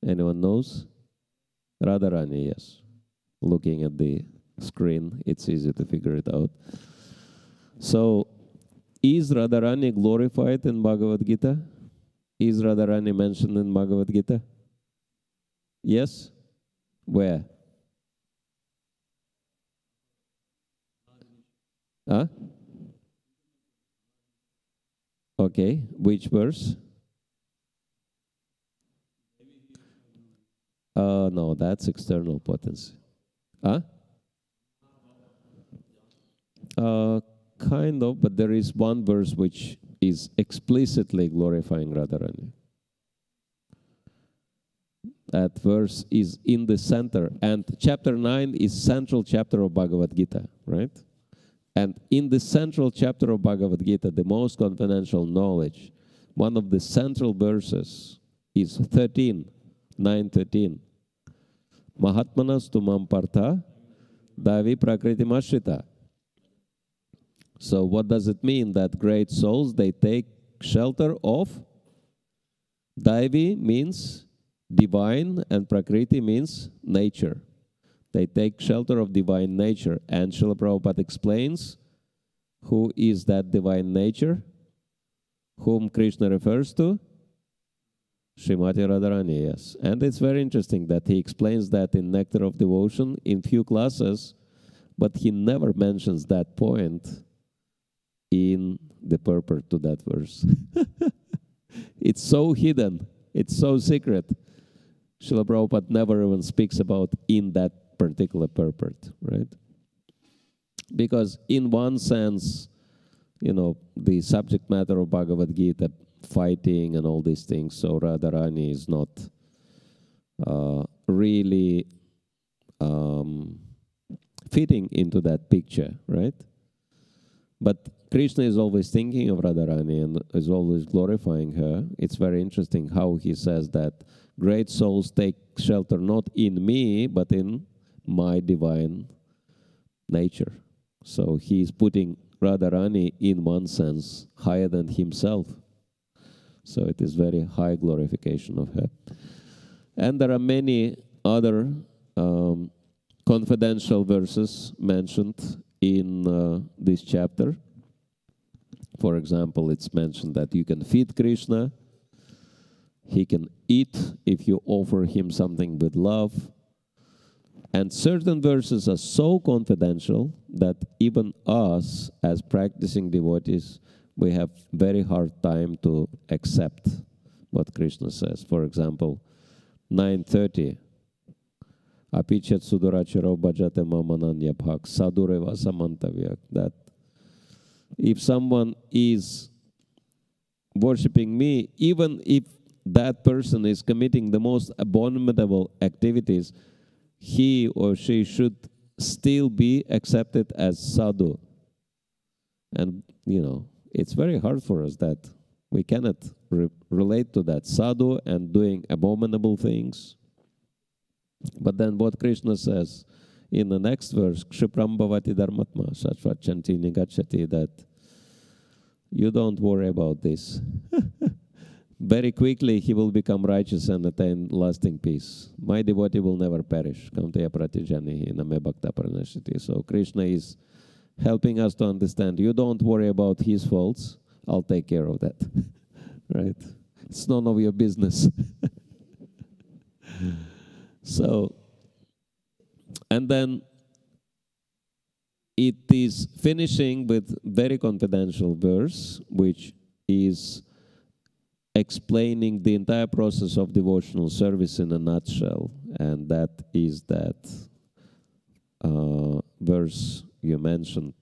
Anyone knows? Radharani, yes. Looking at the screen, it's easy to figure it out. So, is Radharani glorified in Bhagavad-Gita? Is Radharani mentioned in Bhagavad-Gita? Yes? Where? Huh? Okay, which verse? No, that's external potency. Huh? Kind of, but there is one verse which is explicitly glorifying Radharani. That verse is in the center, and chapter 9 is central chapter of Bhagavad-Gita, right? And in the central chapter of Bhagavad-Gita, the most confidential knowledge, one of the central verses is 9:13. Mahatmanas tumam partha davi prakriti mashrita. So what does it mean? That great souls, they take shelter of Daivi means divine and Prakriti means nature. They take shelter of divine nature. And Srila Prabhupada explains who is that divine nature, whom Krishna refers to. Srimati Radharani, yes. And it's very interesting that he explains that in Nectar of Devotion in few classes, but he never mentions that point in the purport to that verse. It's so hidden. It's so secret. Srila Prabhupada never even speaks about in that particular purport, right? Because in one sense, you know, the subject matter of Bhagavad-Gita, fighting and all these things, so Radharani is not really fitting into that picture, right? But Krishna is always thinking of Radharani and is always glorifying her. It's very interesting how he says that great souls take shelter not in me, but in my divine nature. So he's putting Radharani in one sense higher than himself. So it is very high glorification of her. And there are many other confidential verses mentioned in this chapter. For example, it's mentioned that you can feed Krishna. He can eat if you offer him something with love. And certain verses are so confidential that even us, as practicing devotees, we have very hard time to accept what Krishna says. For example, 9:30. Apichet suduracharo bhajate mamananya bhak sadureva samantavyak. That if someone is worshipping me, even if that person is committing the most abominable activities, he or she should still be accepted as sadhu. And, you know, it's very hard for us that we cannot relate to that sadhu and doing abominable things. But then what Krishna says in the next verse, Kshipram bhavati dharmatma sattvachanti nigachati, that you don't worry about this. Very quickly he will become righteous and attain lasting peace. My devotee will never perish. So Krishna is helping us to understand, you don't worry about his faults, I'll take care of that. Right? It's none of your business. So, and then it is finishing with very confidential verse, which is explaining the entire process of devotional service in a nutshell. And that is that verse you mentioned,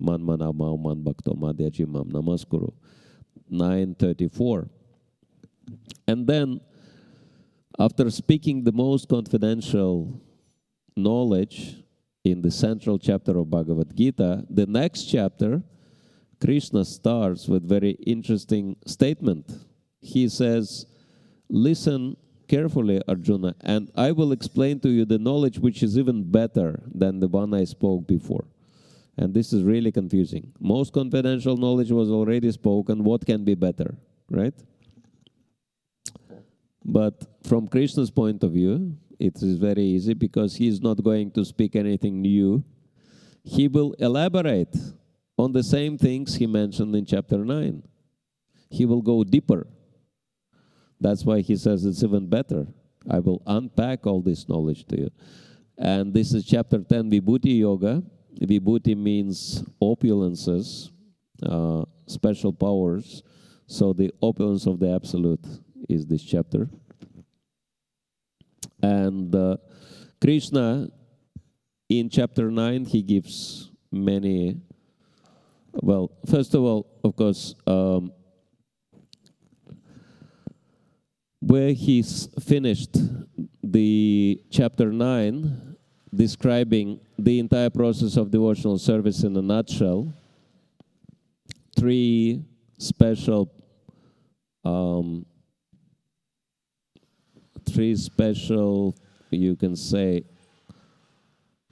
Man mana mau man bhakto madhyajimam namaskuru, 9:34. And then, after speaking the most confidential knowledge in the central chapter of Bhagavad-Gita, the next chapter, Krishna starts with very interesting statement. He says, listen carefully, Arjuna, and I will explain to you the knowledge which is even better than the one I spoke before. And this is really confusing. Most confidential knowledge was already spoken. What can be better, right? But from Krishna's point of view, it is very easy because he is not going to speak anything new. He will elaborate on the same things he mentioned in chapter 9. He will go deeper. That's why he says it's even better. I will unpack all this knowledge to you. And this is chapter 10, Vibhuti-Yoga. Vibhuti means opulences, special powers. So the opulence of the Absolute is this chapter. And Krishna, in chapter 9, he gives many, well, first of all, of course, where he's finished the chapter 9, describing the entire process of devotional service in a nutshell, three special, you can say,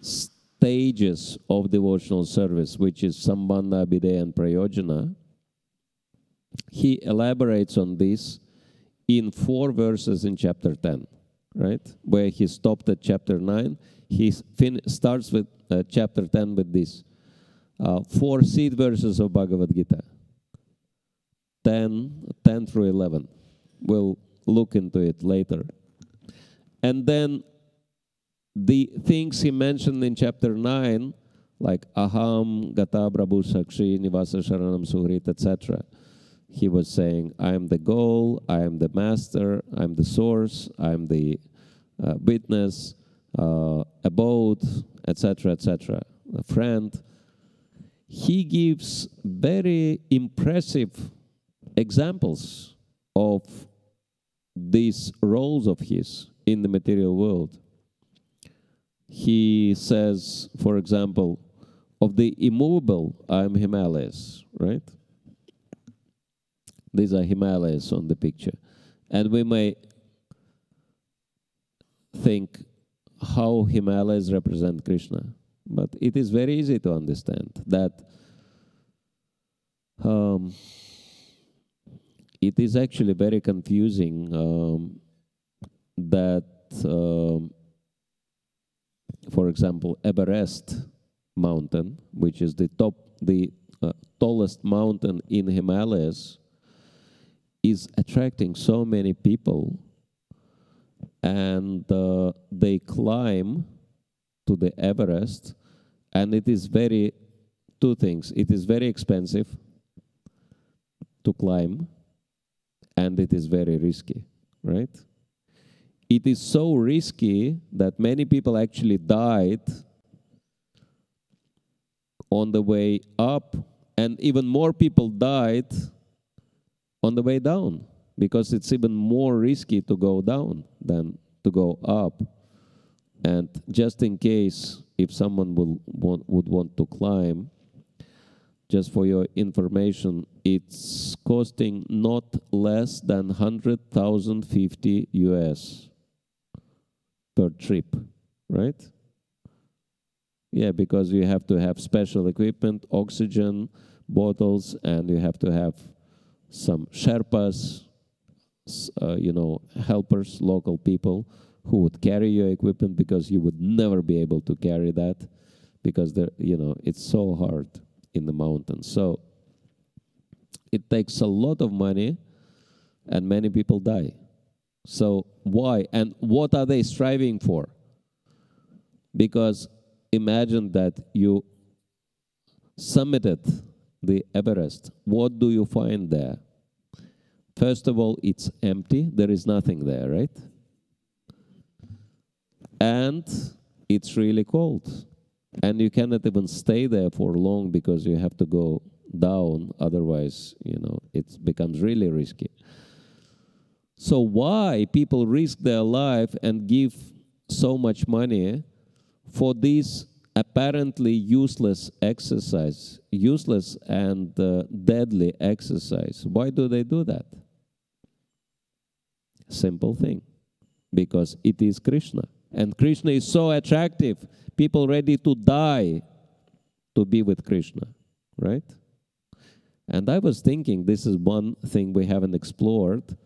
stages of devotional service, which is Sambandha, Bidet, and Prayojana. He elaborates on this in 4 verses in chapter 10, right? Where he stopped at chapter 9, he starts with chapter 10 with this. 4 seed verses of Bhagavad-Gita, 10 through 11. We'll look into it later. And then the things he mentioned in chapter 9, like Aham, Gata, Prabhu, Sakshi, Nivasa, Sharanam, Suhrit, etc. He was saying, I am the goal, I am the master, I am the source, I am the witness, abode, etc., etc., a friend. He gives very impressive examples of these roles of his in the material world. He says, for example, of the immovable, I am Himalayas, right? These are Himalayas on the picture. And we may think how Himalayas represent Krishna. But it is very easy to understand that it is actually very confusing that for example, Everest mountain, which is the tallest mountain in Himalayas, is attracting so many people, and they climb to the Everest, and it is two things. It is very expensive to climb, and it is very risky, right? It is so risky that many people actually died on the way up, and even more people died on the way down, because it's even more risky to go down than to go up. And just in case, if someone would want to climb, just for your information, it's costing not less than 100,050 US per trip, right? Yeah, because you have to have special equipment, oxygen bottles, and you have to have some Sherpas, helpers, local people who would carry your equipment, because you would never be able to carry that, because it's so hard in the mountains. So it takes a lot of money, and many people die. So why? And what are they striving for? Because imagine that you summited the Everest. What do you find there? First of all, it's empty. There is nothing there, right? And it's really cold. And you cannot even stay there for long, because you have to go down. Otherwise, it becomes really risky. So why people risk their life and give so much money for this apparently useless exercise, useless and deadly exercise? Why do they do that? Simple thing. Because it is Krishna. And Krishna is so attractive. People ready to die to be with Krishna, right? And I was thinking, this is one thing we haven't explored,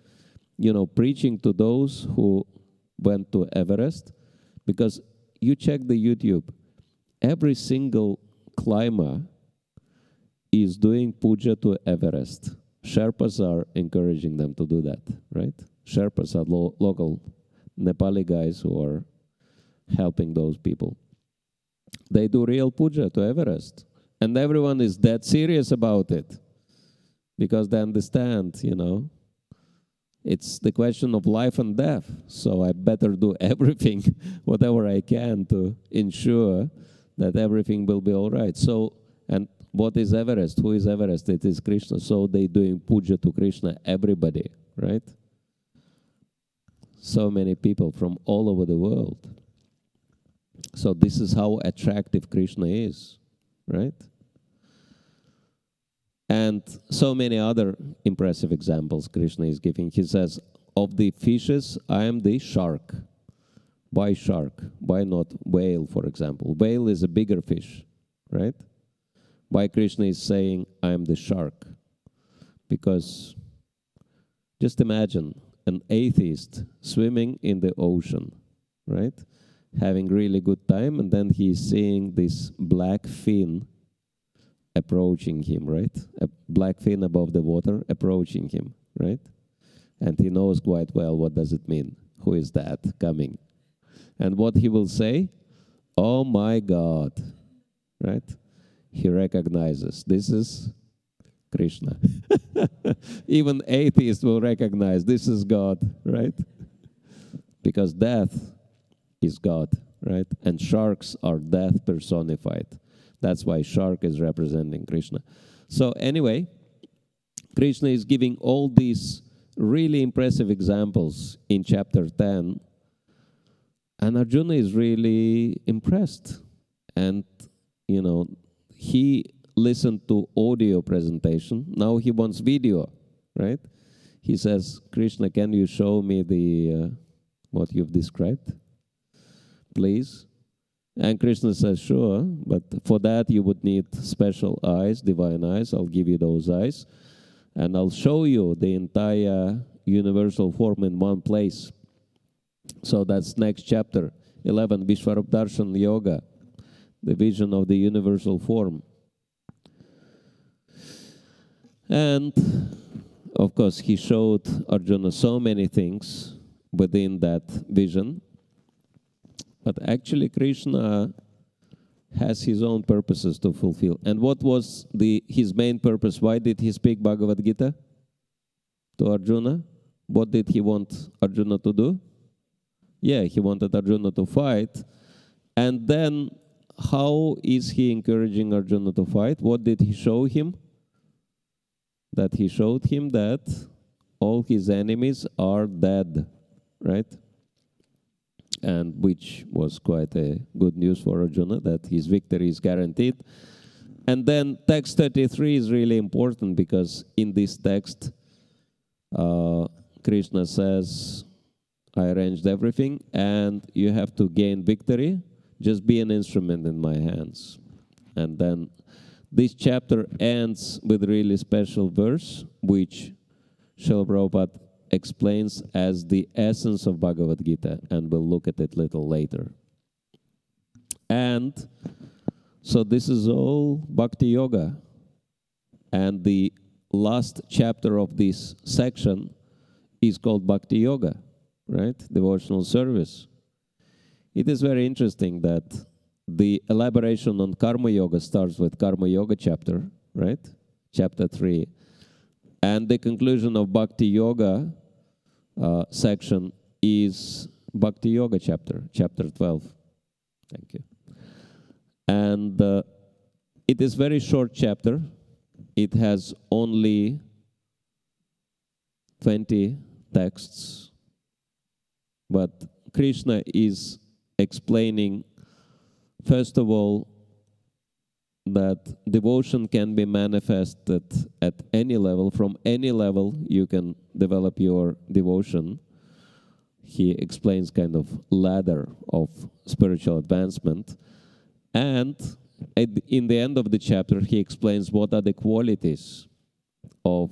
preaching to those who went to Everest, because you check the YouTube, every single climber is doing puja to Everest. Sherpas are encouraging them to do that, right? Sherpas are local Nepali guys who are helping those people. They do real puja to Everest. And everyone is dead serious about it, because they understand, it's the question of life and death. So I better do everything, whatever I can, to ensure that everything will be all right. So, and what is Everest? Who is Everest? It is Krishna. So they doing puja to Krishna, everybody, right? So many people from all over the world. So this is how attractive Krishna is, right? And so many other impressive examples Krishna is giving. He says, of the fishes, I am the shark. Why shark? Why not whale, for example? Whale is a bigger fish, right? Why Krishna is saying, I am the shark? Because just imagine an atheist swimming in the ocean, right? Having really good time, and then he's seeing this black fin approaching him, right? A black fin above the water approaching him, right? And he knows quite well what does it mean. Who is that coming? And what he will say? Oh my God, right? He recognizes this is Krishna. Even atheists will recognize this is God, right? Because death is God, right? And sharks are death personified. That's why shark is representing Krishna. So anyway, Krishna is giving all these really impressive examples in chapter 10. And Arjuna is really impressed. And, he listened to audio presentation. Now he wants video, right? He says, Krishna, can you show me the what you've described, please? And Krishna says, sure, but for that you would need special eyes, divine eyes. I'll give you those eyes. And I'll show you the entire universal form in one place. So that's next chapter, 11, Vishwarupdarshan Yoga, the vision of the universal form. And, of course, he showed Arjuna so many things within that vision. But actually, Krishna has his own purposes to fulfill. And what was his main purpose? Why did he speak Bhagavad-Gita to Arjuna? What did he want Arjuna to do? Yeah, he wanted Arjuna to fight. And then, how is he encouraging Arjuna to fight? What did he show him? That he showed him that all his enemies are dead, right? And which was quite a good news for Arjuna, that his victory is guaranteed. And then text 33 is really important, because in this text, Krishna says, I arranged everything, and you have to gain victory. Just be an instrument in my hands. And then this chapter ends with a really special verse, which Srila Prabhupada explains as the essence of Bhagavad Gita, and we'll look at it a little later. And so this is all Bhakti-Yoga. And the last chapter of this section is called Bhakti-Yoga, right? Devotional service. It is very interesting that the elaboration on Karma Yoga starts with Karma Yoga chapter, right? Chapter 3. And the conclusion of Bhakti-Yoga section is Bhakti-Yoga chapter, chapter 12. Thank you. And it is very short chapter. It has only 20 texts. But Krishna is explaining, first of all, that devotion can be manifested at any level. From any level, you can develop your devotion. He explains kind of ladder of spiritual advancement. And in the end of the chapter, he explains what are the qualities of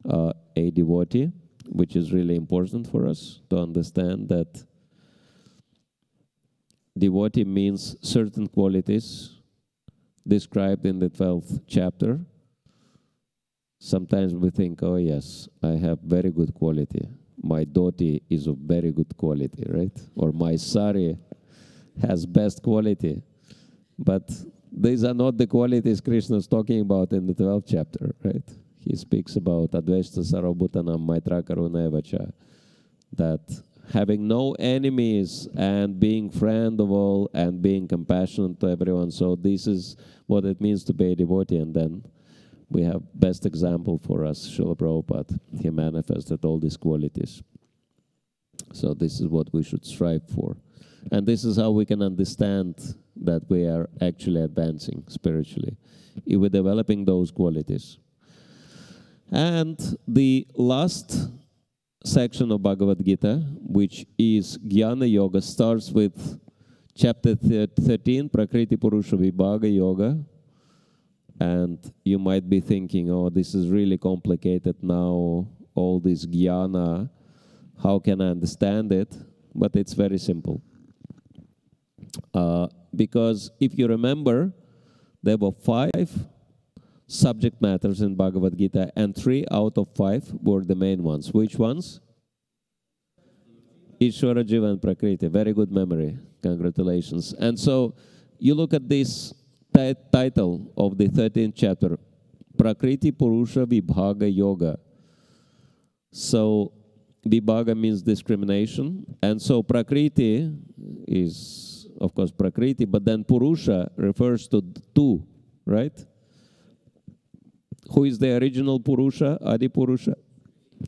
a devotee, which is really important for us to understand that devotee means certain qualities described in the 12th chapter. Sometimes we think, oh yes, I have very good quality. My dhoti is of very good quality, right? Or my sari has best quality. But these are not the qualities Krishna is talking about in the 12th chapter, right? He speaks about Advaita Sarvabhutanam Maitra Karuna Evacha, that having no enemies and being friend of all and being compassionate to everyone. So this is what it means to be a devotee. And then we have best example for us, Srila Prabhupada. He manifested all these qualities. So this is what we should strive for. And this is how we can understand that we are actually advancing spiritually, if we're developing those qualities. And the last section of Bhagavad Gita, which is Jnana Yoga, starts with chapter 13, Prakriti Purusha Vibhaga Yoga. And you might be thinking, oh, this is really complicated now, all this Jnana, how can I understand it? But it's very simple. Because if you remember, there were 5 subject matters in Bhagavad Gita, and 3 out of 5 were the main ones. Which ones? Ishvara, Jiva, and Prakriti. Very good memory. Congratulations. And so you look at this title of the 13th chapter, Prakriti Purusha Vibhaga Yoga. So Vibhaga means discrimination. And so Prakriti is, of course, Prakriti, but then Purusha refers to 2, right? Who is the original Purusha, Adi Purusha?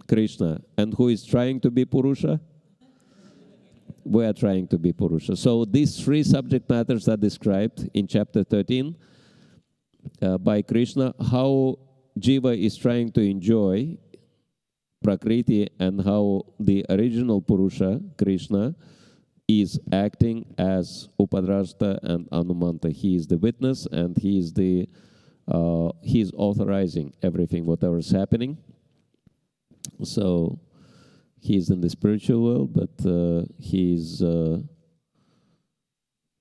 Krishna. And who is trying to be Purusha? We are trying to be Purusha. So these 3 subject matters are described in chapter 13 by Krishna, how Jiva is trying to enjoy Prakriti and how the original Purusha, Krishna, is acting as Upadrashta and Anumanta. He is the witness and he is the he's authorizing everything, whatever is happening. So he's in the spiritual world, but he's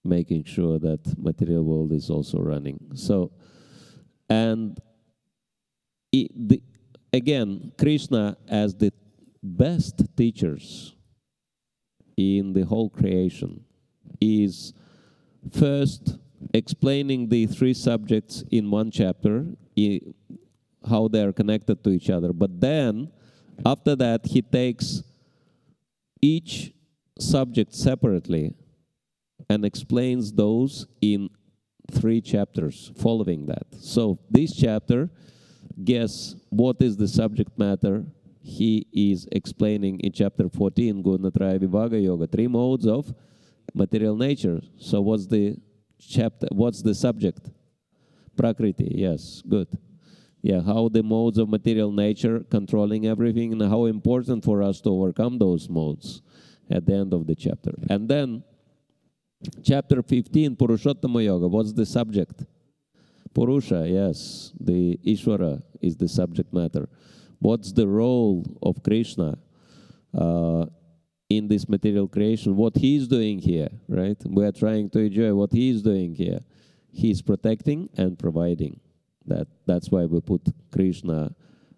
making sure that material world is also running. So, and again, Krishna as the best teachers in the whole creation is first explaining the three subjects in one chapter, how they are connected to each other. But then, after that, he takes each subject separately and explains those in 3 chapters following that. So this chapter, guess what is the subject matter? He is explaining in chapter 14, Guna-traya Vibhaga Yoga, 3 modes of material nature. So what's the chapter? What's the subject? Prakriti. Yes, good. Yeah, how the modes of material nature controlling everything, and how important for us to overcome those modes at the end of the chapter. And then chapter 15, Purushottama Yoga. What's the subject? Purusha, yes. The Ishvara is the subject matter. What's the role of Krishna in this material creation? What he's doing here, right? We are trying to enjoy what he's doing here. He's protecting and providing. That's why we put Krishna,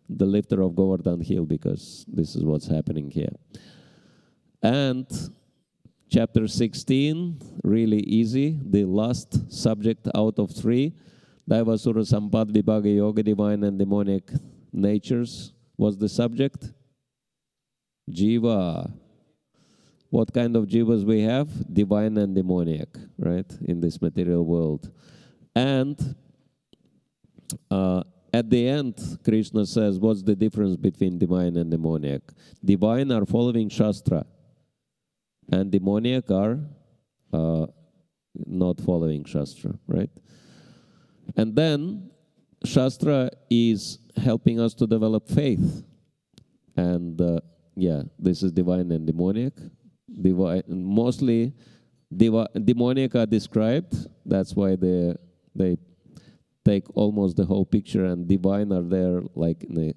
the lifter of Govardhan Hill, because this is what's happening here. And chapter 16, really easy, the last subject out of 3, Daivasura Sampad Vibhaga Yoga, divine and demonic natures. Was the subject? Jiva. What kind of jivas we have? Divine and demoniac, right, in this material world. And at the end, Krishna says, what's the difference between divine and demoniac? Divine are following Shastra, and demoniac are not following Shastra, right? And then Shastra is helping us to develop faith. And yeah, this is divine and demoniac. Mostly demoniac are described. That's why they take almost the whole picture, and divine are there like in a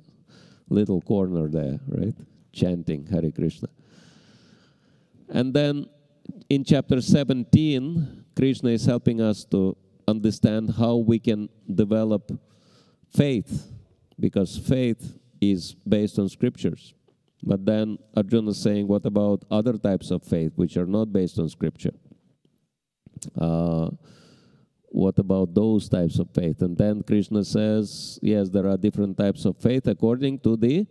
little corner there, right? Chanting Hare Krishna. And then in chapter 17, Krishna is helping us to understand how we can develop faith, because faith is based on scriptures. But then Arjuna is saying, what about other types of faith which are not based on scripture? What about those types of faith? And then Krishna says, yes, there are different types of faith according to the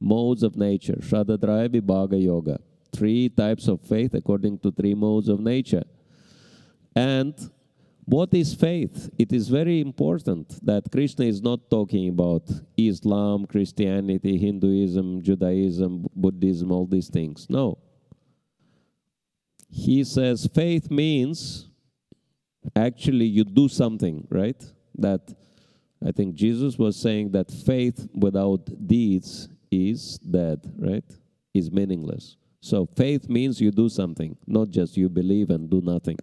modes of nature. Shraddha-traya Vibhaga Yoga. 3 types of faith according to 3 modes of nature. And what is faith? It is very important that Krishna is not talking about Islam, Christianity, Hinduism, Judaism, Buddhism, all these things. No. He says faith means actually you do something, right? That I think Jesus was saying that faith without deeds is dead, right? Is meaningless. So faith means you do something, not just you believe and do nothing.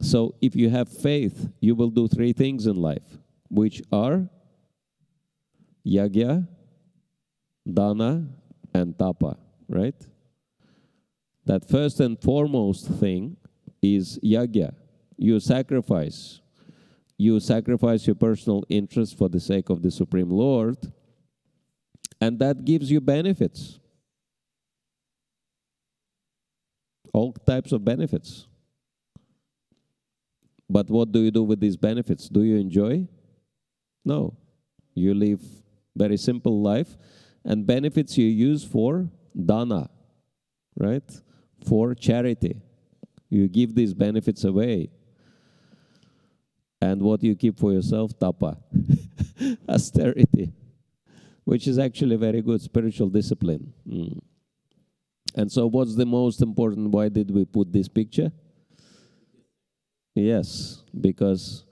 So if you have faith, you will do 3 things in life, which are yagya, dana, and tapa, right? That first and foremost thing is yagya. You sacrifice. You sacrifice your personal interest for the sake of the Supreme Lord, and that gives you benefits. All types of benefits. But what do you do with these benefits? Do you enjoy? No. You live very simple life, and benefits you use for dana, right? For charity. You give these benefits away. And what you keep for yourself? Tapa. Austerity. Which is actually very good spiritual discipline. And so what's the most important? Why did we put this picture? Yes, because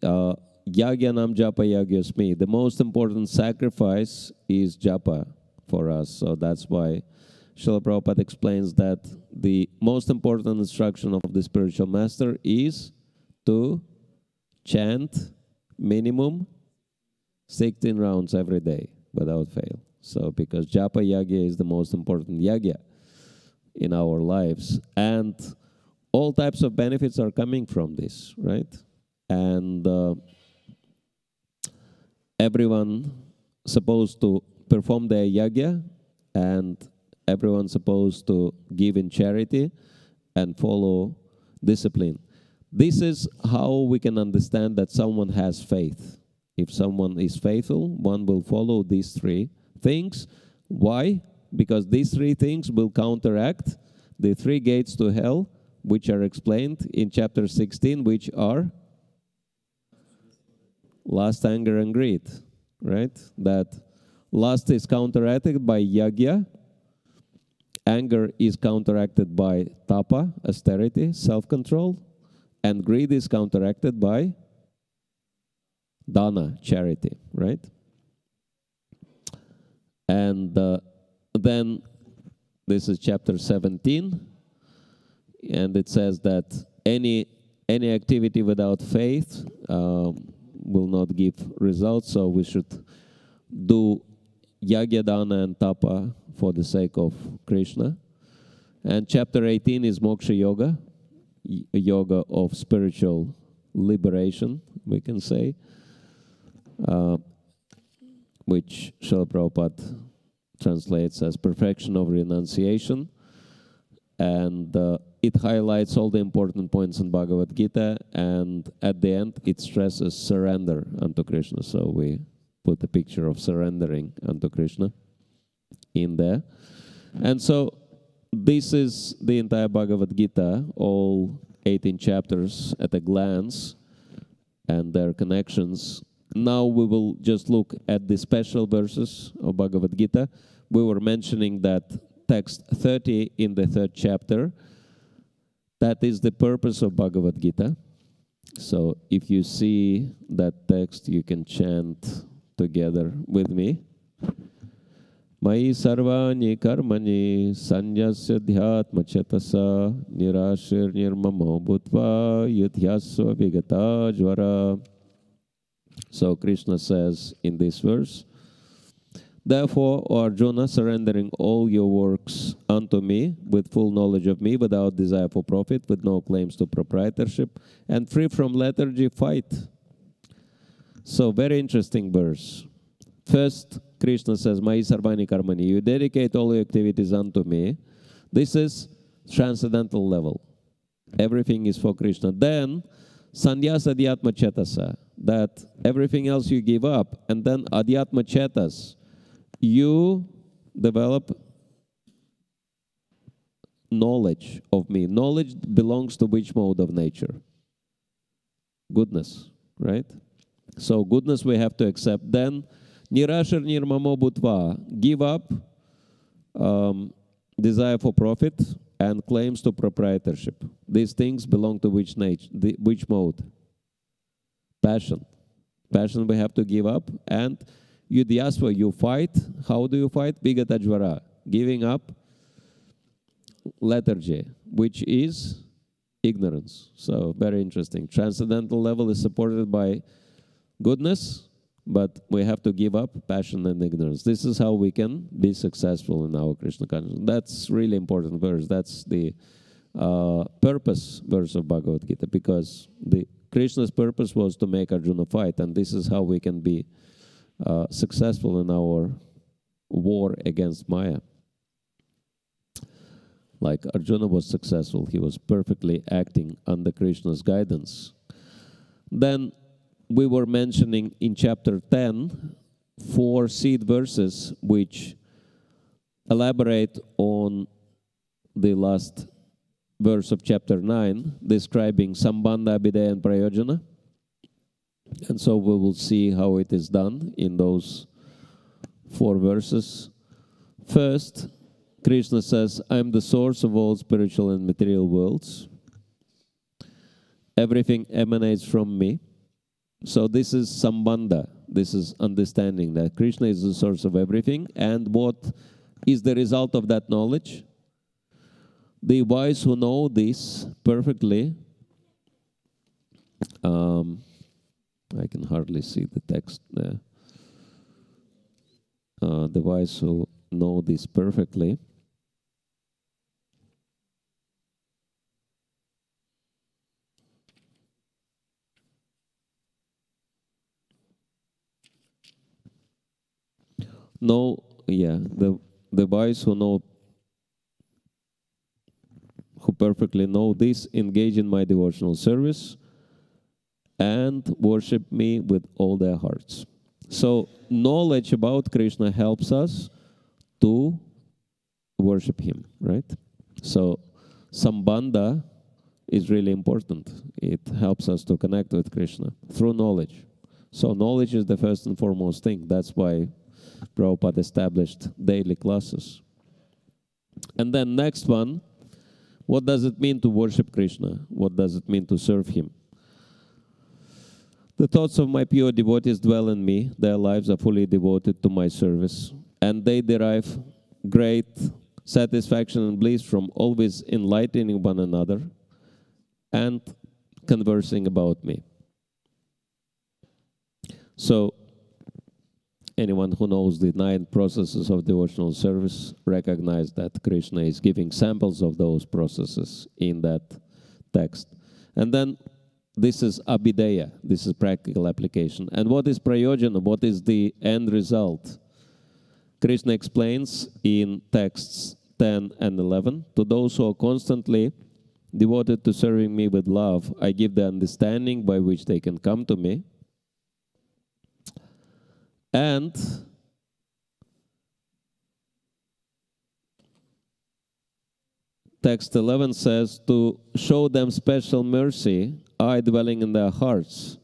Yagyanam Japa Yagyasmi, the most important sacrifice is Japa for us. So that's why Srila Prabhupada explains that the most important instruction of the spiritual master is to chant minimum 16 rounds every day without fail. So because Japa Yagya is the most important Yagya in our lives. And all types of benefits are coming from this, right? And everyone supposed to perform their yajna, and everyone's supposed to give in charity and follow discipline. This is how we can understand that someone has faith. If someone is faithful, one will follow these three things. Why? Because these three things will counteract the three gates to hell, which are explained in chapter 16, which are lust, anger, and greed, right? That lust is counteracted by yajna, anger is counteracted by tapa, austerity, self-control, and greed is counteracted by dana, charity, right? And then this is chapter 17, and it says that any activity without faith will not give results, so we should do yajna, dana, and tapa for the sake of Krishna. And chapter 18 is moksha yoga, yoga of spiritual liberation, we can say, which Srila Prabhupada translates as perfection of renunciation. And it highlights all the important points in Bhagavad-Gita, and at the end it stresses surrender unto Krishna. So we put a picture of surrendering unto Krishna in there. And so this is the entire Bhagavad-Gita, all 18 chapters at a glance, and their connections. Now we will just look at the special verses of Bhagavad-Gita. We were mentioning that text 30 in the 3rd chapter. That is the purpose of Bhagavad-Gita. So if you see that text, you can chant together with me. Mai sarvani karmani sanyasya dhyatma chetasa nirashir nirmamo bhutva yudhyasva vigata jvara. So Krishna says in this verse, therefore, O Arjuna, surrendering all your works unto me, with full knowledge of me, without desire for profit, with no claims to proprietorship, and free from lethargy, fight. So, very interesting verse. First, Krishna says, Mai sarvani karmani, you dedicate all your activities unto me. This is transcendental level. Everything is for Krishna. Then, sanyasa adhyatma chetasa, that everything else you give up, and then adhyatma chetas, you develop knowledge of me. Knowledge belongs to which mode of nature? Goodness, right? So goodness we have to accept. Then, nirashar nirmamo bhutva, give up desire for profit and claims to proprietorship. These things belong to which nature, which mode? Passion. Passion we have to give up. And yudhyasva, you fight. How do you fight? Vigata jvara, giving up lethargy, which is ignorance. So very interesting. Transcendental level is supported by goodness, but we have to give up passion and ignorance. This is how we can be successful in our Krishna consciousness. That's really important verse. That's the purpose verse of Bhagavad Gita, because the Krishna's purpose was to make Arjuna fight, and this is how we can be successful in our war against Maya. Like Arjuna was successful, he was perfectly acting under Krishna's guidance. Then we were mentioning in chapter 10 4 seed verses which elaborate on the last verse of chapter 9, describing Sambandha, Bidet, and Prayojana. And so we will see how it is done in those 4 verses. First, Krishna says, I am the source of all spiritual and material worlds. Everything emanates from me. So this is Sambandha. This is understanding that Krishna is the source of everything. And what is the result of that knowledge? The wise who know this perfectly, I can hardly see the text there. The wise who know this perfectly know, yeah, the wise who perfectly know this, engage in my devotional service and worship me with all their hearts. So knowledge about Krishna helps us to worship him, right? So sambandha is really important. It helps us to connect with Krishna through knowledge. So knowledge is the first and foremost thing. That's why Prabhupada established daily classes. And then next one, what does it mean to worship Krishna? What does it mean to serve him? The thoughts of my pure devotees dwell in me. Their lives are fully devoted to my service, and they derive great satisfaction and bliss from always enlightening one another and conversing about me. So, anyone who knows the 9 processes of devotional service recognize that Krishna is giving samples of those processes in that text. And then this is Bidet, this is practical application. And what is prayojana? What is the end result? Krishna explains in texts 10 and 11, to those who are constantly devoted to serving me with love, I give the understanding by which they can come to me. And text 11 says, to show them special mercy, I, dwelling in their hearts,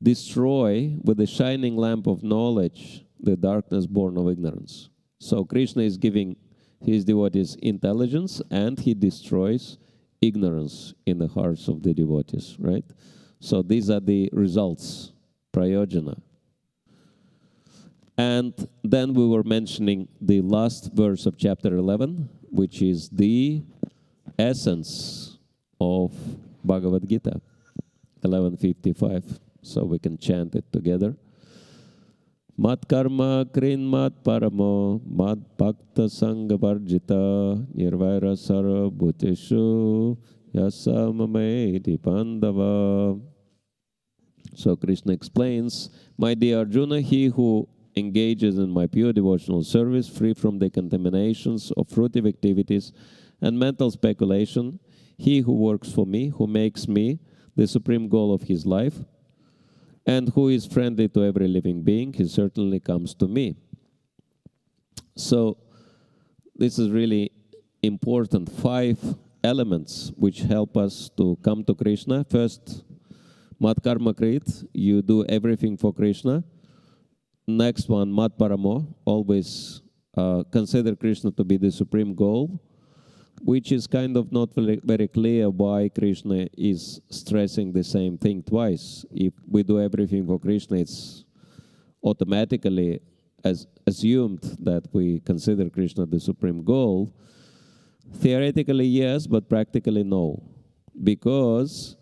destroy with the shining lamp of knowledge the darkness born of ignorance. So Krishna is giving his devotees intelligence, and he destroys ignorance in the hearts of the devotees, right? So these are the results, prayojana. And then we were mentioning the last verse of chapter 11, which is the essence of Bhagavad-Gita, 11:55. So we can chant it together. Mat karma krin mat paramo, mat bhakta sangha varjita, nirvaira sara bhuteshu, yasa mameti pandava. So Krishna explains, my dear Arjuna, he who engages in my pure devotional service, free from the contaminations of fruitive activities and mental speculation, he who works for me, who makes me the supreme goal of his life, and who is friendly to every living being, he certainly comes to me. So this is really important. 5 elements which help us to come to Krishna. First, mat karma krit, you do everything for Krishna. Next one, mat paramo, always consider Krishna to be the supreme goal, which is kind of not very clear why Krishna is stressing the same thing twice. If we do everything for Krishna, it's automatically assumed that we consider Krishna the supreme goal. Theoretically, yes, but practically, no. Because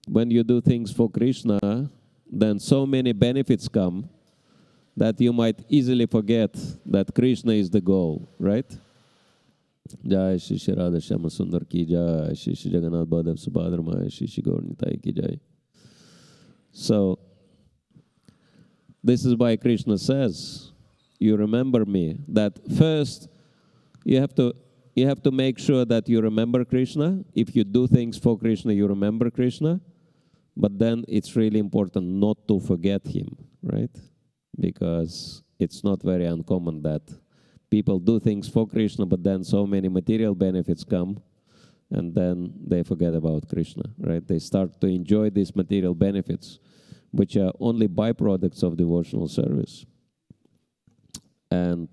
when you do things for Krishna, then so many benefits come that you might easily forget that Krishna is the goal, right? Jai Shri Shri Radha Shyama Sundar ki jai, Shri Shri Jagannath Baladev Subhadra Shri Shri Gaur Nitai ki jai. So, this is why Krishna says, you remember me, that first you have to make sure that you remember Krishna. If you do things for Krishna, you remember Krishna. But then it's really important not to forget him, right? Because it's not very uncommon that people do things for Krishna, but then so many material benefits come, and then they forget about Krishna, right? They start to enjoy these material benefits, which are only byproducts of devotional service. And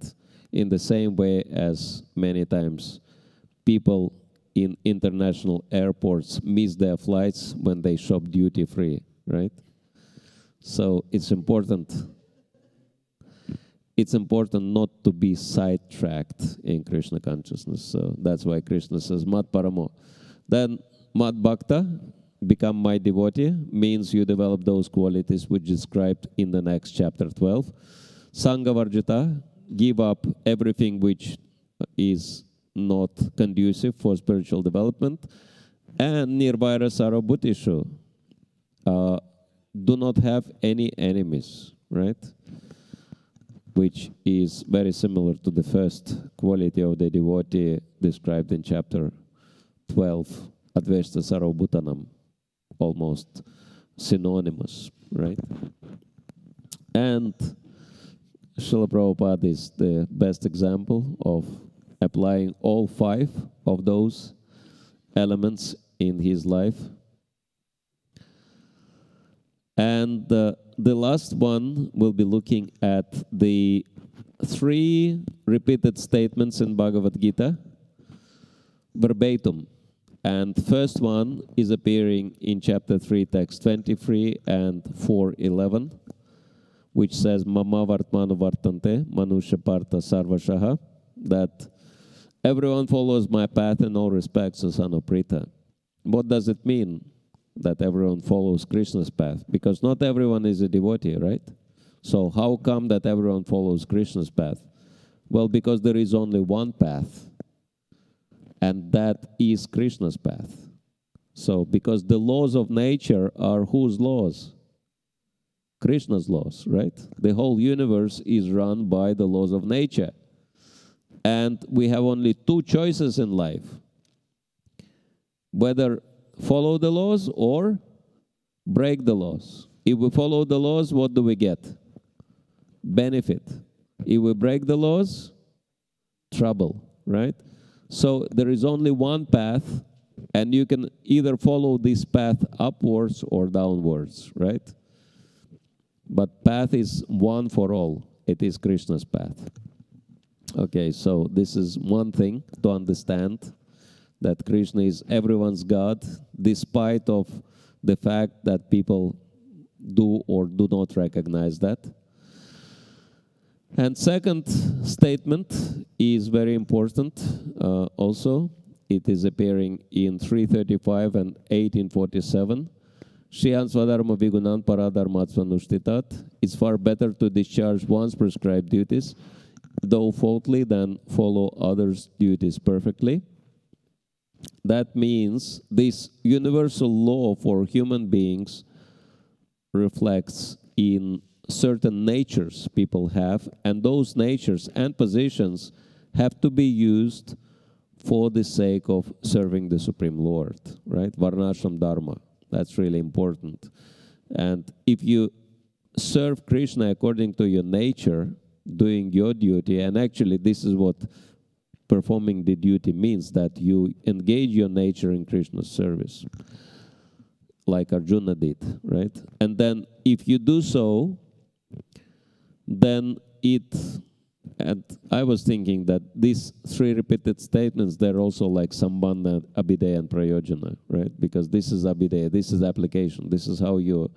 in the same way as many times people in international airports miss their flights when they shop duty-free, right? So it's important not to be sidetracked in Krishna consciousness. So that's why Krishna says, Mat Paramo. Then Mat Bhakta, become my devotee, means you develop those qualities which described in the next chapter 12. Sangha Varjita, give up everything which is not conducive for spiritual development. And Nirvaira Sara Bhutishu, do not have any enemies, right? which is very similar to the first quality of the devotee described in chapter 12, Advesta Sarvabhutanam, almost synonymous, right? And Srila Prabhupada is the best example of applying all 5 of those elements in his life. And the last one will be looking at the 3 repeated statements in Bhagavad-Gita, verbatim. And first one is appearing in chapter 3, text 23 and 4:11, which says, Mama Vartmanu Vartante, Manusha Partha Sarvashaha, that everyone follows my path in all respects, O son of Pritha. What does it mean that everyone follows Krishna's path? Because not everyone is a devotee, right? So how come that everyone follows Krishna's path? Well, because there is only one path, and that is Krishna's path. So, because the laws of nature are whose laws? Krishna's laws, right? The whole universe is run by the laws of nature. And we have only 2 choices in life. Whether follow the laws or break the laws. If we follow the laws, what do we get? Benefit. If we break the laws, trouble, right? So there is only one path, and you can either follow this path upwards or downwards, right? But path is one for all. It is Krishna's path. Okay, so this is one thing to understand, that Krishna is everyone's God, despite of the fact that people do or do not recognize that. And second statement is very important also. It is appearing in 335 and 1847. Shriyan Swadharma Vigunan Paradharmat Svanushthitat. It's far better to discharge one's prescribed duties, though faultily, than follow others' duties perfectly. That means this universal law for human beings reflects in certain natures people have, and those natures and positions have to be used for the sake of serving the Supreme Lord, right? Varnashram Dharma, that's really important. And if you serve Krishna according to your nature, doing your duty, and actually this is what performing the duty means, that you engage your nature in Krishna's service, like Arjuna did, right? And then if you do so, then and I was thinking that these 3 repeated statements, they're also like Sambandha, Abhideya, and Prayojana, right? Because this is Abhideya, this is application, this is how you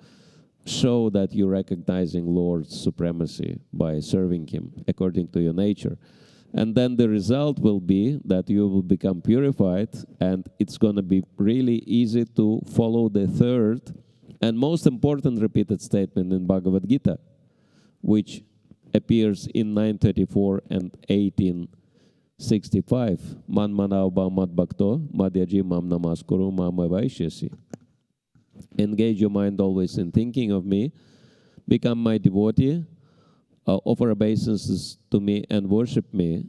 show that you're recognizing Lord's supremacy by serving Him according to your nature. And then the result will be that you will become purified, and it's going to be really easy to follow the third and most important repeated statement in Bhagavad-Gita, which appears in 934 and 1865. Man manavba mad bhakto, madhyaji mam namaskuru mam vaishyasi. Engage your mind always in thinking of me, become my devotee, offer obeisances to me and worship me.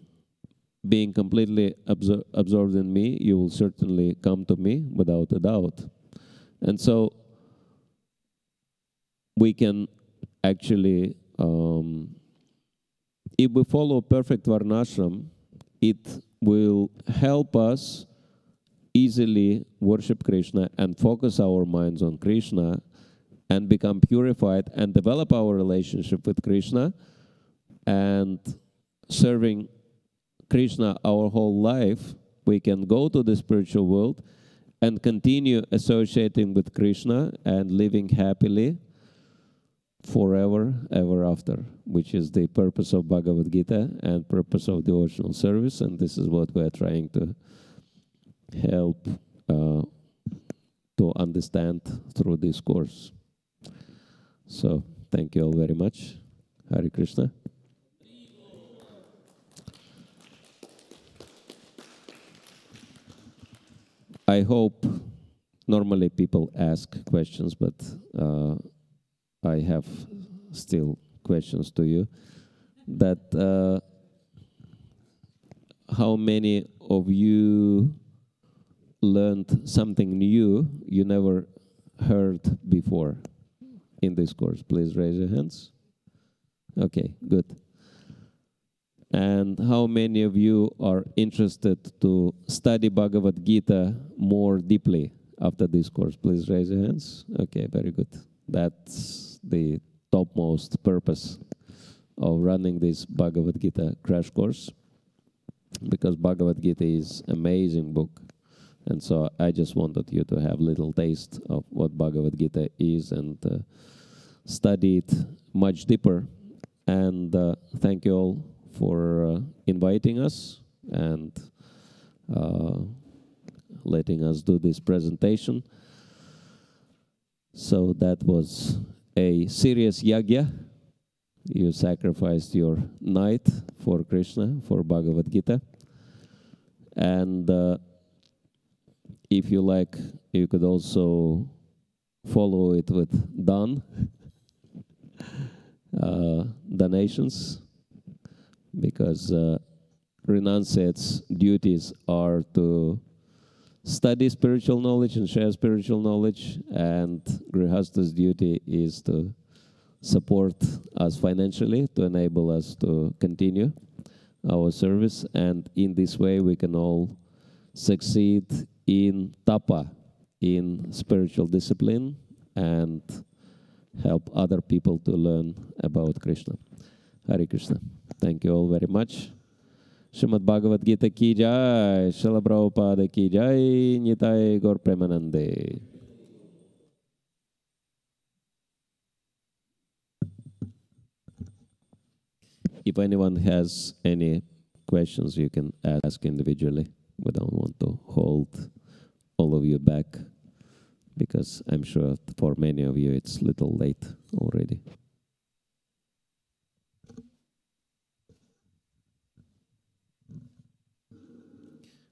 Being completely absorbed in me, you will certainly come to me without a doubt. And so we can actually, if we follow perfect Varnashram, it will help us easily worship Krishna and focus our minds on Krishna and become purified and develop our relationship with Krishna, and serving Krishna our whole life. We can go to the spiritual world and continue associating with Krishna and living happily forever, ever after, which is the purpose of Bhagavad Gita and purpose of devotional service. And this is what we are trying to help to understand through this course. So, thank you all very much. Hare Krishna. I hope, normally people ask questions, but I have still questions to you. that how many of you learned something new you never heard before in this course? Please raise your hands. Okay, good. And how many of you are interested to study Bhagavad-Gita more deeply after this course? Please raise your hands. Okay, very good. That's the topmost purpose of running this Bhagavad-Gita crash course, because Bhagavad-Gita is an amazing book. And so I just wanted you to have a little taste of what Bhagavad-Gita is and study it much deeper. And thank you all for inviting us and letting us do this presentation. So that was a serious yagya. You sacrificed your night for Krishna, for Bhagavad Gita. And if you like, you could also follow it with donations, because renunciates' duties are to study spiritual knowledge and share spiritual knowledge, and Grihasta's duty is to support us financially to enable us to continue our service. And in this way we can all succeed in tapa, in spiritual discipline, and help other people to learn about Krishna. Hare Krishna. Thank you all very much. Srimad Bhagavad Gita ki jai, Srila Prabhupada ki jai, Nitai Gaur Premanande. If anyone has any questions, you can ask individually. We don't want to hold all of you back, because I'm sure for many of you it's a little late already.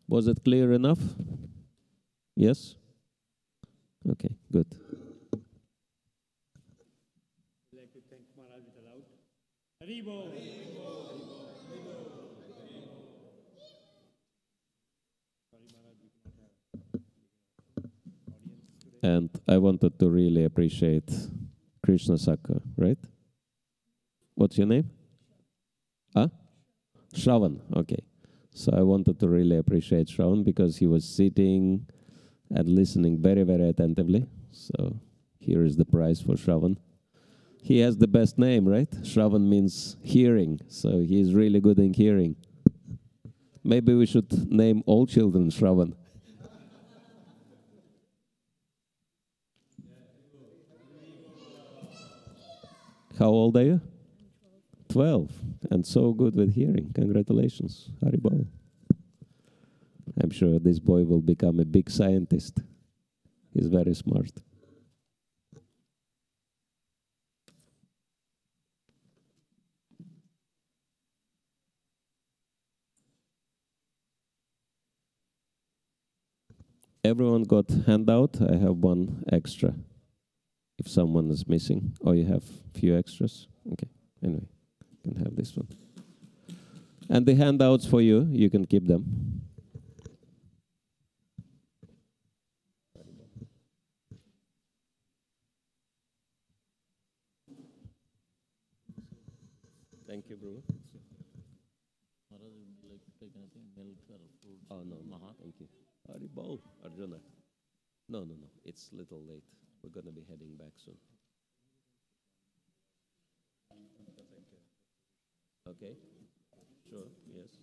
Was it clear enough? Yes? Okay, good. I'd like to thank Maharaj with a loud Haribo. And I wanted to really appreciate Krishna Sakha, right? What's your name? Huh? Shravan, okay. So I wanted to really appreciate Shravan, because he was sitting and listening very, very attentively. So here is the prize for Shravan. He has the best name, right? Shravan means hearing, so he's really good in hearing. Maybe we should name all children Shravan. How old are you? 12. And so good with hearing. Congratulations. Haribol. I'm sure this boy will become a big scientist. He's very smart. Everyone got handout? I have one extra. If someone is missing, or you have few extras. Okay, anyway, you can have this one. And the handouts for you, you can keep them. Thank you, bro. Oh, no, thank you. Haribol, Arjuna. No, it's a little late. We're going to be heading back soon. Okay, sure, yes.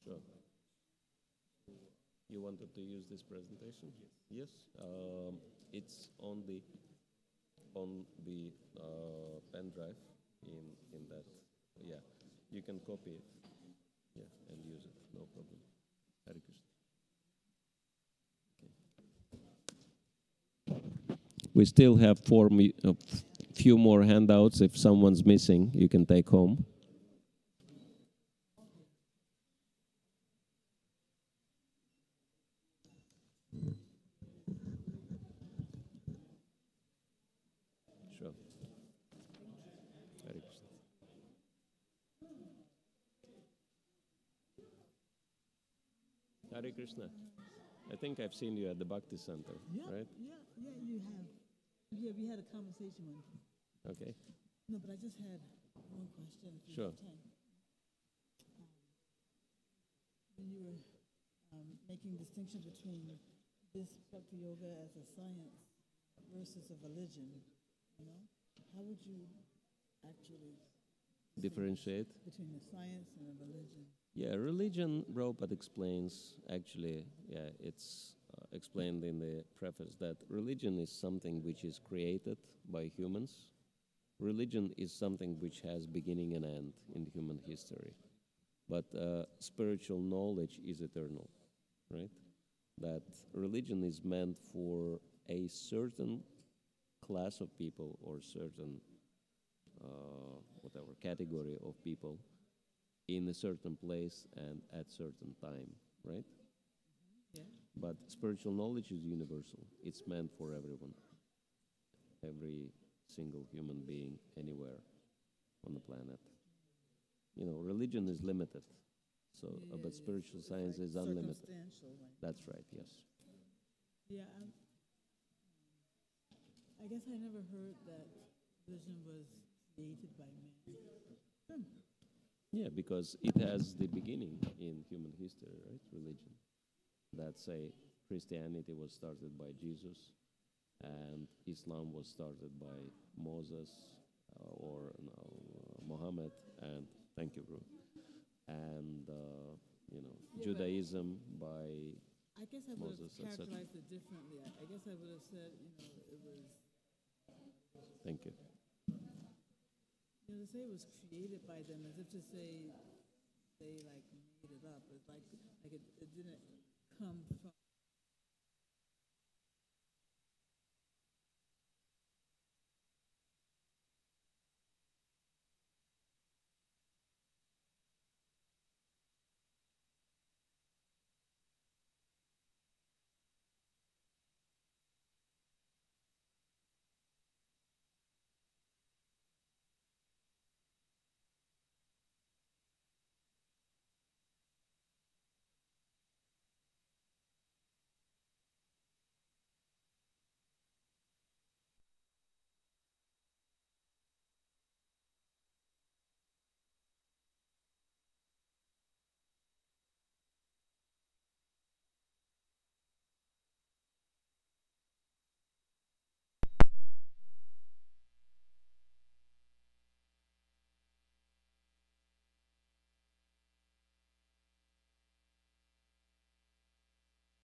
Sure. You wanted to use this presentation? Yes. It's on the pen drive in that. Yeah, you can copy it. Yeah, and use it. No problem. Hare Krishna. Okay. We still have a few more handouts. If someone's missing, you can take home. Hare Krishna. I think I've seen you at the Bhakti Center, Yeah, right? yeah, you have. Yeah, we had a conversation one time. Okay. No, but I just had one question. If you Sure. have time. When you were making distinction between this Bhakti-Yoga as a science versus a religion, you know, how would you actually Differentiate? between the science and a religion? Yeah, religion, Prabhupada explains, actually, it's explained in the preface that religion is something which is created by humans. Religion is something which has beginning and end in human history. But spiritual knowledge is eternal, right? That religion is meant for a certain class of people or certain whatever category of people in a certain place and at certain time, right? Yeah. But spiritual knowledge is universal. It's meant for everyone, every single human being anywhere on the planet. You know, religion is limited, so but spiritual science like is unlimited. circumstantial, like. That's right. Yes. Yeah, I guess I never heard that religion was created by man. Yeah, because it has the beginning in human history, right? Religion. That's say Christianity was started by Jesus, and Islam was started by Moses or Muhammad, and thank you, bro. And Judaism by I guess I would Moses, have etc. characterized it differently. I guess I would have said, it was. Thank you. To say it was created by them, as if to say they like made it up. It's like it didn't come from